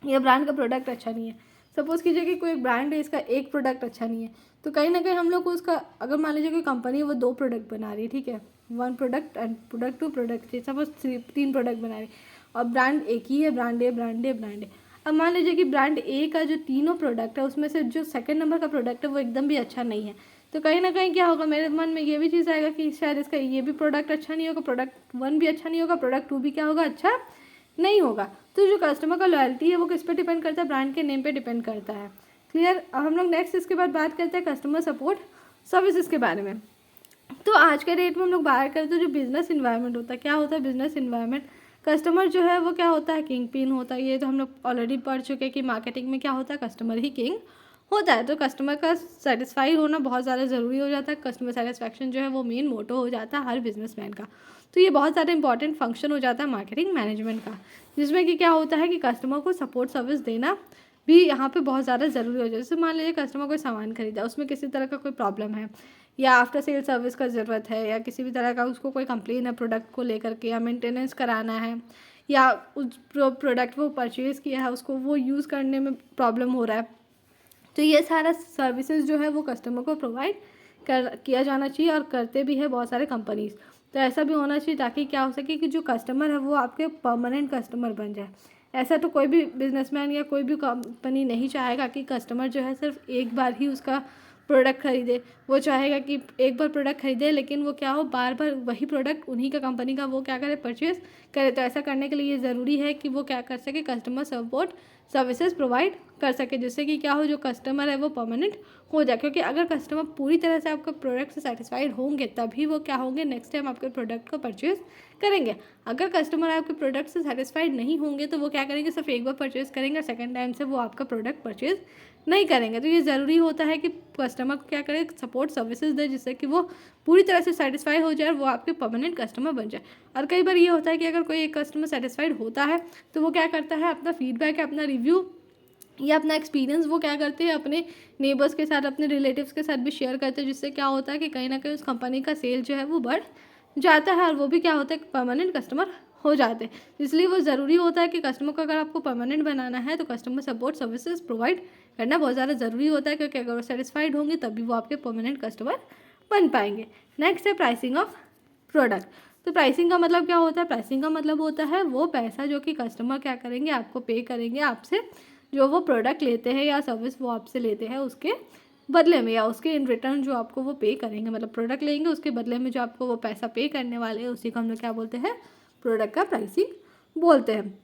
या ब्रांड का प्रोडक्ट अच्छा नहीं है, सपोज़ कीजिए कि कोई ब्रांड है, इसका एक प्रोडक्ट अच्छा नहीं है, तो कहीं ना कहीं हम लोग को उसका, अगर मान लीजिए कोई कंपनी है वो 2 प्रोडक्ट बना रही है, ठीक है, 1 product and product 2 product, suppose 3 product बना रही है, और ब्रांड एक ही है, ब्रांड ए ब्रांड ए ब्रांड ए। अब मान लीजिए कि ब्रांड ए का जो तीनों प्रोडक्ट है उसमें से जो सेकंड नंबर का प्रोडक्ट है वो एकदम भी अच्छा नहीं है, तो कहीं ना कहीं क्या होगा, मेरे मन में ये भी चीज़ आएगा कि शायद इसका ये भी प्रोडक्ट अच्छा नहीं होगा, प्रोडक्ट 1 भी अच्छा नहीं होगा, प्रोडक्ट 2 भी क्या होगा, अच्छा नहीं होगा। तो जो कस्टमर का लॉयल्टी है वो किस पे डिपेंड करता है, ब्रांड के नेम पे डिपेंड करता है। क्लियर। अब हम लोग नेक्स्ट इसके बाद बात करते हैं कस्टमर सपोर्ट सर्विसेज के बारे में। तो आज के डेट में हम लोग बात करते हैं जो बिजनेस इन्वायरमेंट होता है, क्या होता है बिजनेस इन्वायरमेंट, कस्टमर जो है वो क्या होता है, किंग पिन होता है। ये तो हम लोग ऑलरेडी पढ़ चुके हैं कि मार्केटिंग में क्या होता है, कस्टमर ही किंग होता है। तो कस्टमर का सेटिस्फाई होना बहुत ज़्यादा ज़रूरी हो जाता है। कस्टमर सेटिस्फैक्शन जो है वो मेन मोटो हो जाता है हर बिजनेसमैन का। तो ये बहुत ज़्यादा इंपॉर्टेंट फंक्शन हो जाता है मार्केटिंग मैनेजमेंट का, जिसमें कि क्या होता है कि कस्टमर को सपोर्ट सर्विस देना भी यहाँ पे बहुत ज़्यादा ज़रूरी हो जाता है। जैसे मान लीजिए कस्टमर कोई सामान खरीदा, उसमें किसी तरह का कोई प्रॉब्लम है, या आफ्टर सेल सर्विस का ज़रूरत है, या किसी भी तरह का उसको कोई कंप्लेन है प्रोडक्ट को लेकर के, या मेंटेनेंस कराना है, या उस प्रोडक्ट को परचेज़ किया है उसको वो यूज़ करने में प्रॉब्लम हो रहा है, तो ये सारा सर्विसेज जो है वो कस्टमर को प्रोवाइड किया जाना चाहिए, और करते भी है बहुत सारे कंपनीज। तो ऐसा भी होना चाहिए ताकि क्या हो सके कि जो कस्टमर है वो आपके परमानेंट कस्टमर बन जाए। ऐसा तो कोई भी बिजनेसमैन या कोई भी कंपनी नहीं चाहेगा कि कस्टमर जो है सिर्फ एक बार ही उसका प्रोडक्ट खरीदे। वो चाहेगा कि एक बार प्रोडक्ट खरीदे लेकिन वो क्या हो, बार बार वही प्रोडक्ट उन्हीं का कंपनी का वो क्या करे, परचेज करे। तो ऐसा करने के लिए ये ज़रूरी है कि वो क्या कर सके, कस्टमर सपोर्ट सर्विसेज प्रोवाइड कर सके, जिससे कि क्या हो, जो कस्टमर है वो परमानेंट हो जाए। क्योंकि अगर कस्टमर पूरी तरह से आपके प्रोडक्ट से सेटिस्फाइड होंगे तभी वो क्या होंगे, नेक्स्ट टाइम आपके प्रोडक्ट को परचेज करेंगे। अगर कस्टमर आपके प्रोडक्ट से सेटिस्फाइड नहीं होंगे तो वो क्या करेंगे, सिर्फ एक बार परचेज करेंगे, सेकंड टाइम से वो आपका प्रोडक्ट परचेज नहीं करेंगे। तो ये ज़रूरी होता है कि कस्टमर को क्या करें, सपोर्ट सर्विसेज दे, जिससे कि वो पूरी तरह से सेटिस्फाई हो जाए और वो आपके परमानेंट कस्टमर बन जाए। और कई बार ये होता है कि अगर कोई एक कस्टमर सेटिस्फाइड होता है तो वो क्या करता है, अपना फीडबैक, अपना रिव्यू ये अपना एक्सपीरियंस वो क्या करते हैं अपने नेबर्स के साथ, अपने रिलेटिव्स के साथ भी शेयर करते हैं, जिससे क्या होता है कि कहीं ना कहीं उस कंपनी का सेल जो है वो बढ़ जाता है और वो भी क्या होता है परमानेंट कस्टमर हो जाते हैं। इसलिए वो ज़रूरी होता है कि कस्टमर को अगर आपको परमानेंट बनाना है तो कस्टमर सपोर्ट सर्विसेज प्रोवाइड करना बहुत ज़्यादा ज़रूरी होता है, क्योंकि अगर वो सेटिस्फाइड होंगे तभी वो आपके परमानेंट कस्टमर बन पाएंगे। नेक्स्ट है प्राइसिंग ऑफ प्रोडक्ट। तो प्राइसिंग का मतलब क्या होता है? प्राइसिंग का मतलब होता है वो पैसा जो कि कस्टमर क्या करेंगे, आपको पे करेंगे आपसे, जो वो प्रोडक्ट लेते हैं या सर्विस वो आपसे लेते हैं उसके बदले में, या उसके इन रिटर्न जो आपको वो पे करेंगे, मतलब प्रोडक्ट लेंगे उसके बदले में जो आपको वो पैसा पे करने वाले हैं, उसी को हम लोग क्या बोलते हैं? प्रोडक्ट का प्राइसिंग बोलते हैं।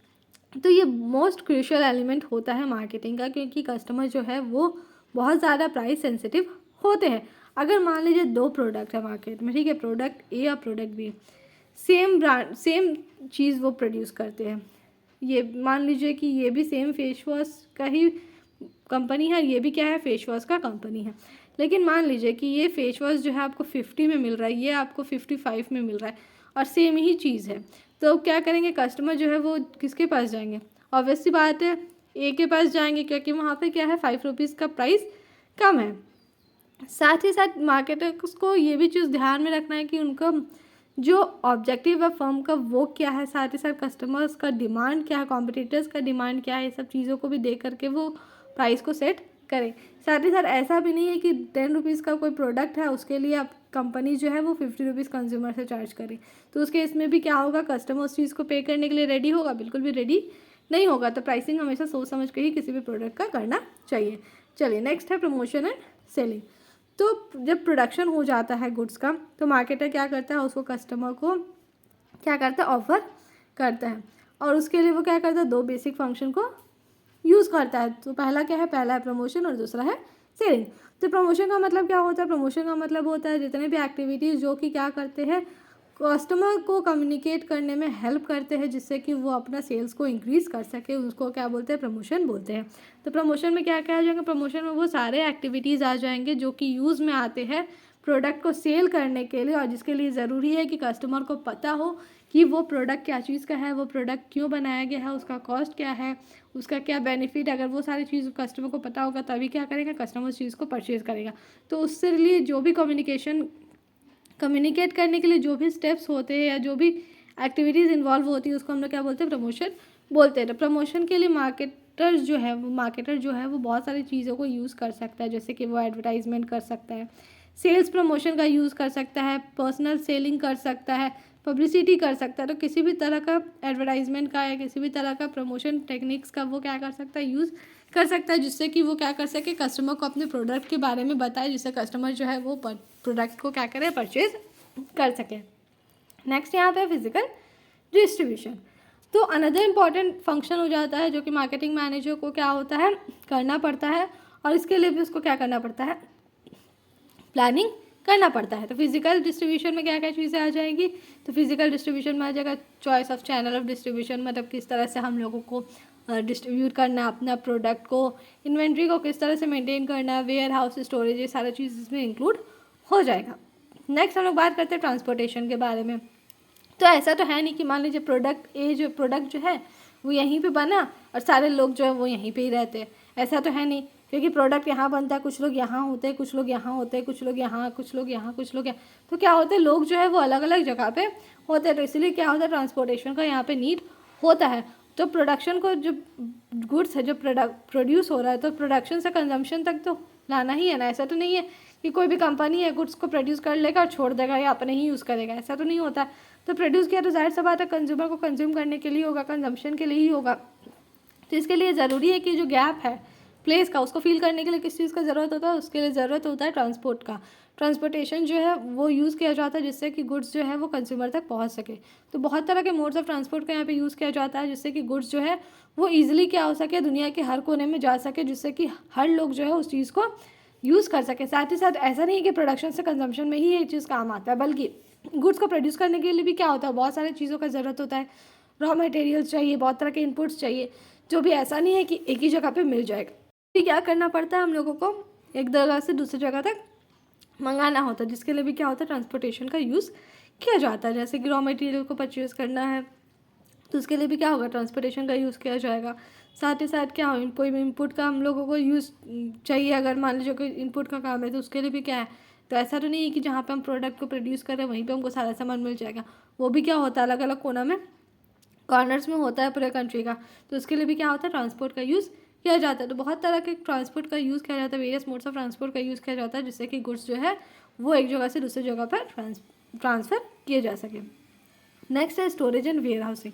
तो ये मोस्ट क्रूशियल एलिमेंट होता है मार्केटिंग का, क्योंकि कस्टमर जो है वो बहुत ज़्यादा प्राइस सेंसिटिव होते हैं। अगर मान लीजिए 2 प्रोडक्ट है मार्केट में, ठीक है, प्रोडक्ट ए और product B, same brand same चीज़ वो प्रोड्यूस करते हैं। ये मान लीजिए कि ये भी सेम फेस वॉश का ही कंपनी है, ये भी क्या है, फेस वॉश का कंपनी है, लेकिन मान लीजिए कि ये फेस वॉश जो है आपको 50 में मिल रहा है, ये आपको 55 में मिल रहा है और सेम ही चीज़ है, तो क्या करेंगे कस्टमर जो है वो किसके पास जाएंगे? ऑब्वियस सी बात है ए के पास जाएंगे, क्योंकि वहाँ पे क्या है 5 रुपीज़ का प्राइस कम है। साथ ही साथ मार्केटर्स को ये भी चीज़ ध्यान में रखना है कि उनका जो ऑब्जेक्टिव है फर्म का वो क्या है, साथ ही साथ कस्टमर्स का डिमांड क्या है, कॉम्पिटिटर्स का डिमांड क्या है, ये सब चीज़ों को भी देख करके वो प्राइस को सेट करें। साथ ही साथ ऐसा भी नहीं है कि 10 रुपीज़ का कोई प्रोडक्ट है उसके लिए आप कंपनी जो है वो 50 रुपीज़ कंज्यूमर से चार्ज करे, तो उसके इसमें भी क्या होगा, कस्टमर उस चीज़ को पे करने के लिए रेडी होगा? बिल्कुल भी रेडी नहीं होगा। तो प्राइसिंग हमेशा सोच समझ के ही किसी भी प्रोडक्ट का करना चाहिए। चलिए नेक्स्ट है प्रमोशन एंड सेलिंग। तो जब प्रोडक्शन हो जाता है गुड्स का, तो मार्केटर क्या करता है, उसको कस्टमर को क्या करता है, ऑफर करता है, और उसके लिए वो क्या करता है, 2 बेसिक फंक्शन को यूज़ करता है। तो पहला क्या है, पहला है प्रमोशन और दूसरा है सेलिंग। तो प्रमोशन का मतलब क्या होता है? प्रमोशन का मतलब होता है जितने भी एक्टिविटीज़ जो कि क्या करते हैं, कस्टमर को कम्युनिकेट करने में हेल्प करते हैं, जिससे कि वो अपना सेल्स को इंक्रीज़ कर सके, उसको क्या बोलते हैं, प्रमोशन बोलते हैं। तो प्रमोशन में क्या क्या आ जाएंगे? प्रमोशन में वो सारे एक्टिविटीज़ आ जाएंगे जो कि यूज़ में आते हैं प्रोडक्ट को सेल करने के लिए, और जिसके लिए ज़रूरी है कि कस्टमर को पता हो कि वो प्रोडक्ट क्या चीज़ का है, वो प्रोडक्ट क्यों बनाया गया है, उसका कॉस्ट क्या है, उसका क्या बेनिफिट। अगर वो सारी चीज़ कस्टमर को पता होगा तभी क्या करेगा, कस्टमर उस चीज़ को परचेज़ करेगा। तो उससे लिए जो भी कम्युनिकेट करने के लिए जो भी स्टेप्स होते हैं या जो भी एक्टिविटीज़ इन्वॉल्व होती है, उसको हम लोग क्या बोलते हैं, प्रमोशन बोलते हैं। तो प्रमोशन के लिए मार्केटर जो है वो बहुत सारी चीज़ों को यूज़ कर सकता है, जैसे कि वो एडवर्टाइजमेंट कर सकता है, सेल्स प्रमोशन का यूज़ कर सकता है, पर्सनल सेलिंग कर सकता है, पब्लिसिटी कर सकता है। तो किसी भी तरह का एडवर्टाइजमेंट का या किसी भी तरह का प्रमोशन टेक्निक्स का वो क्या कर सकता है, यूज़ कर सकता है, जिससे कि वो क्या कर सके, कस्टमर को अपने प्रोडक्ट के बारे में बताए, जिससे कस्टमर जो है वो प्रोडक्ट को क्या करे, परचेज कर सके। नेक्स्ट यहाँ पे फिजिकल डिस्ट्रीब्यूशन। तो अनदर इम्पॉर्टेंट फंक्शन हो जाता है जो कि मार्केटिंग मैनेजर को क्या होता है, करना पड़ता है, और इसके लिए भी उसको क्या करना पड़ता है, प्लानिंग करना पड़ता है। तो फिजिकल डिस्ट्रीब्यूशन में क्या क्या चीज़ें आ जाएंगी? तो फिजिकल डिस्ट्रीब्यूशन में आ जाएगा choice of channel of distribution, मतलब किस तरह से हम लोगों को डिस्ट्रीब्यूट करना है अपना प्रोडक्ट को, इन्वेंट्री को किस तरह से मेंटेन करना है, वेयर हाउस स्टोरेज, ये सारा चीज़ इसमें इंक्लूड हो जाएगा। नेक्स्ट हम लोग बात करते हैं ट्रांसपोर्टेशन के बारे में। तो ऐसा तो है नहीं कि मान लीजिए प्रोडक्ट जो है वो यहीं पे बना और सारे लोग जो है वो यहीं पे ही रहते हैं, ऐसा तो है नहीं, क्योंकि प्रोडक्ट यहाँ बनता है, कुछ लोग यहाँ होते हैं, कुछ लोग यहाँ होते हैं, कुछ लोग यहाँ, कुछ लोग यहाँ, कुछ लोग यहाँ, तो क्या होते हैं, लोग जो है वो अलग अलग जगह पे होते हैं। तो इसलिए क्या होता है, ट्रांसपोर्टेशन का यहाँ पे नीड होता है। तो प्रोडक्शन को जो गुड्स है जो प्रोड्यूस हो रहा है, तो प्रोडक्शन से कंजम्पशन तक तो लाना ही है ना। ऐसा तो नहीं है कि कोई भी कंपनी है गुड्स को प्रोड्यूस कर लेगा और छोड़ देगा या अपने ही यूज़ करेगा, ऐसा तो नहीं होता। तो प्रोड्यूस किया तो जाहिर सा बात है कंज्यूमर को कंज्यूम करने के लिए होगा, कंजम्पशन के लिए ही होगा। तो इसके लिए ज़रूरी है कि जो गैप है प्लेस का, उसको फील करने के लिए किस चीज़ का ज़रूरत होता है, उसके लिए ज़रूरत होता है ट्रांसपोर्ट का। ट्रांसपोर्टेशन जो है वो यूज़ किया जाता है जिससे कि गुड्स जो है वो कंज्यूमर तक पहुंच सके। तो बहुत तरह के मोड्स ऑफ ट्रांसपोर्ट का यहाँ पे यूज़ किया जाता है, जिससे कि गुड्स जो है वो ईजिली क्या हो सके, दुनिया के हर कोने में जा सके, जिससे कि हर लोग जो है उस चीज़ को यूज़ कर सके। साथ ही साथ ऐसा नहीं है कि प्रोडक्शन से कंजम्पशन में ही ये चीज़ काम आता है, बल्कि गुड्स को प्रोड्यूस करने के लिए भी क्या होता है, बहुत सारी चीज़ों का ज़रूरत होता है। रॉ मटेरियल्स चाहिए, बहुत तरह के इनपुट्स चाहिए, जो भी ऐसा नहीं है कि एक ही जगह पे मिल जाएगा। फिर क्या करना पड़ता है हम लोगों को, एक जगह से दूसरी जगह तक मंगाना होता है, जिसके लिए भी क्या होता है, ट्रांसपोर्टेशन का यूज़ किया जाता है। जैसे कि रॉ मटेरियल को परचेज़ करना है तो उसके लिए भी क्या होगा, ट्रांसपोर्टेशन का यूज़ किया जाएगा। साथ ही साथ क्या हो, कोई भी इनपुट का हम लोगों को यूज़ चाहिए, अगर मान लीजिए कोई इनपुट का काम है तो उसके लिए भी क्या है, तो ऐसा तो नहीं है कि जहाँ पे हम प्रोडक्ट को प्रोड्यूस कर रहे हैं वहीं पे हमको सारा सामान मिल जाएगा। वो भी क्या होता है, अलग अलग कोना में, कॉर्नर्स में होता है पूरे कंट्री का। तो उसके लिए भी क्या होता है, ट्रांसपोर्ट का यूज़ किया जाता है। तो बहुत तरह के ट्रांसपोर्ट का यूज़ किया जाता है, वेरियस मोड्स ऑफ ट्रांसपोर्ट का यूज़ किया जाता है, जिससे कि गुड्स जो है वो एक जगह से दूसरी जगह पर ट्रांसफ़र किए जा सके। नेक्स्ट है स्टोरेज एंड वेयर हाउसिंग।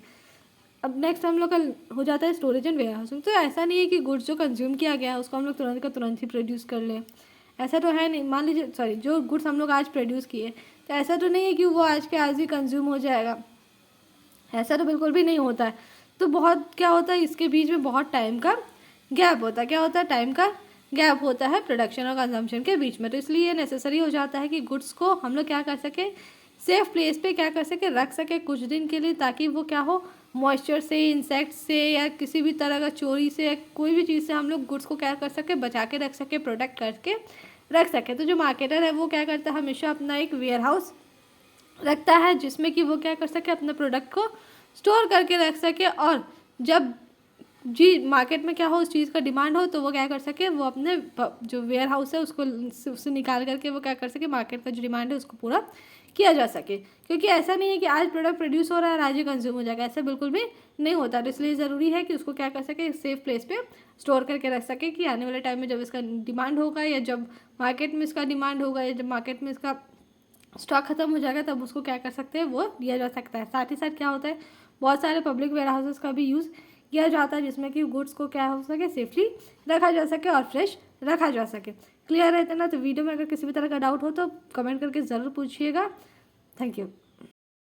अब नेक्स्ट हम लोग का हो जाता है स्टोरेज एंड वेयर हाउसिंग। तो ऐसा नहीं है कि गुड्स जो कंज्यूम किया गया है उसको हम लोग तुरंत का तुरंत ही प्रोड्यूस कर लें, ऐसा तो है नहीं। मान लीजिए जो गुड्स हम लोग आज प्रोड्यूस किए, तो ऐसा तो नहीं है कि वो आज के आज ही कंज्यूम हो जाएगा, ऐसा तो बिल्कुल भी नहीं होता है। तो बहुत क्या होता है, इसके बीच में बहुत टाइम का गैप होता है। क्या होता है, टाइम का गैप होता है प्रोडक्शन और कंजम्पशन के बीच में। तो इसलिए नेसेसरी हो जाता है कि गुड्स को हम लोग क्या कर सके, सेफ प्लेस पे क्या कर सके, रख सके कुछ दिन के लिए, ताकि वो क्या हो, मॉइस्चर से, इंसेक्ट से या किसी भी तरह का चोरी से या कोई भी चीज़ से हम लोग गुड्स को क्या कर सके, बचा के रख सके, प्रोटेक्ट करके रख सके। तो जो मार्केटर है वो क्या करता है, हमेशा अपना एक वेयर हाउस रखता है जिसमें कि वो क्या कर सके, अपने प्रोडक्ट को स्टोर करके रख सके, और जब जी मार्केट में क्या हो, उस चीज़ का डिमांड हो, तो वो क्या कर सके, वो अपने जो वेयर हाउस है उसको उससे निकाल करके वो क्या कर सके, मार्केट का जो डिमांड है उसको पूरा किया जा सके। क्योंकि ऐसा नहीं है कि आज प्रोडक्ट प्रोड्यूस हो रहा है आज ही कंज्यूम हो जाएगा, ऐसा बिल्कुल भी नहीं होता। तो इसलिए ज़रूरी है कि उसको क्या कर सके, सेफ प्लेस पे स्टोर करके रख सके, कि आने वाले टाइम में जब इसका डिमांड होगा, या जब मार्केट में इसका डिमांड होगा, या जब मार्केट में इसका स्टॉक खत्म हो जाएगा, तब उसको क्या कर सकते हैं, वो दिया जा सकता है। साथ ही साथ क्या होता है, बहुत सारे पब्लिक वेयर हाउसेस का भी यूज़ किया जाता है, जिसमें कि गुड्स को क्या हो सके, सेफली रखा जा सके और फ्रेश रखा जा सके। क्लियर है इतना? तो वीडियो में अगर किसी भी तरह का डाउट हो तो कमेंट करके ज़रूर पूछिएगा। Thank you.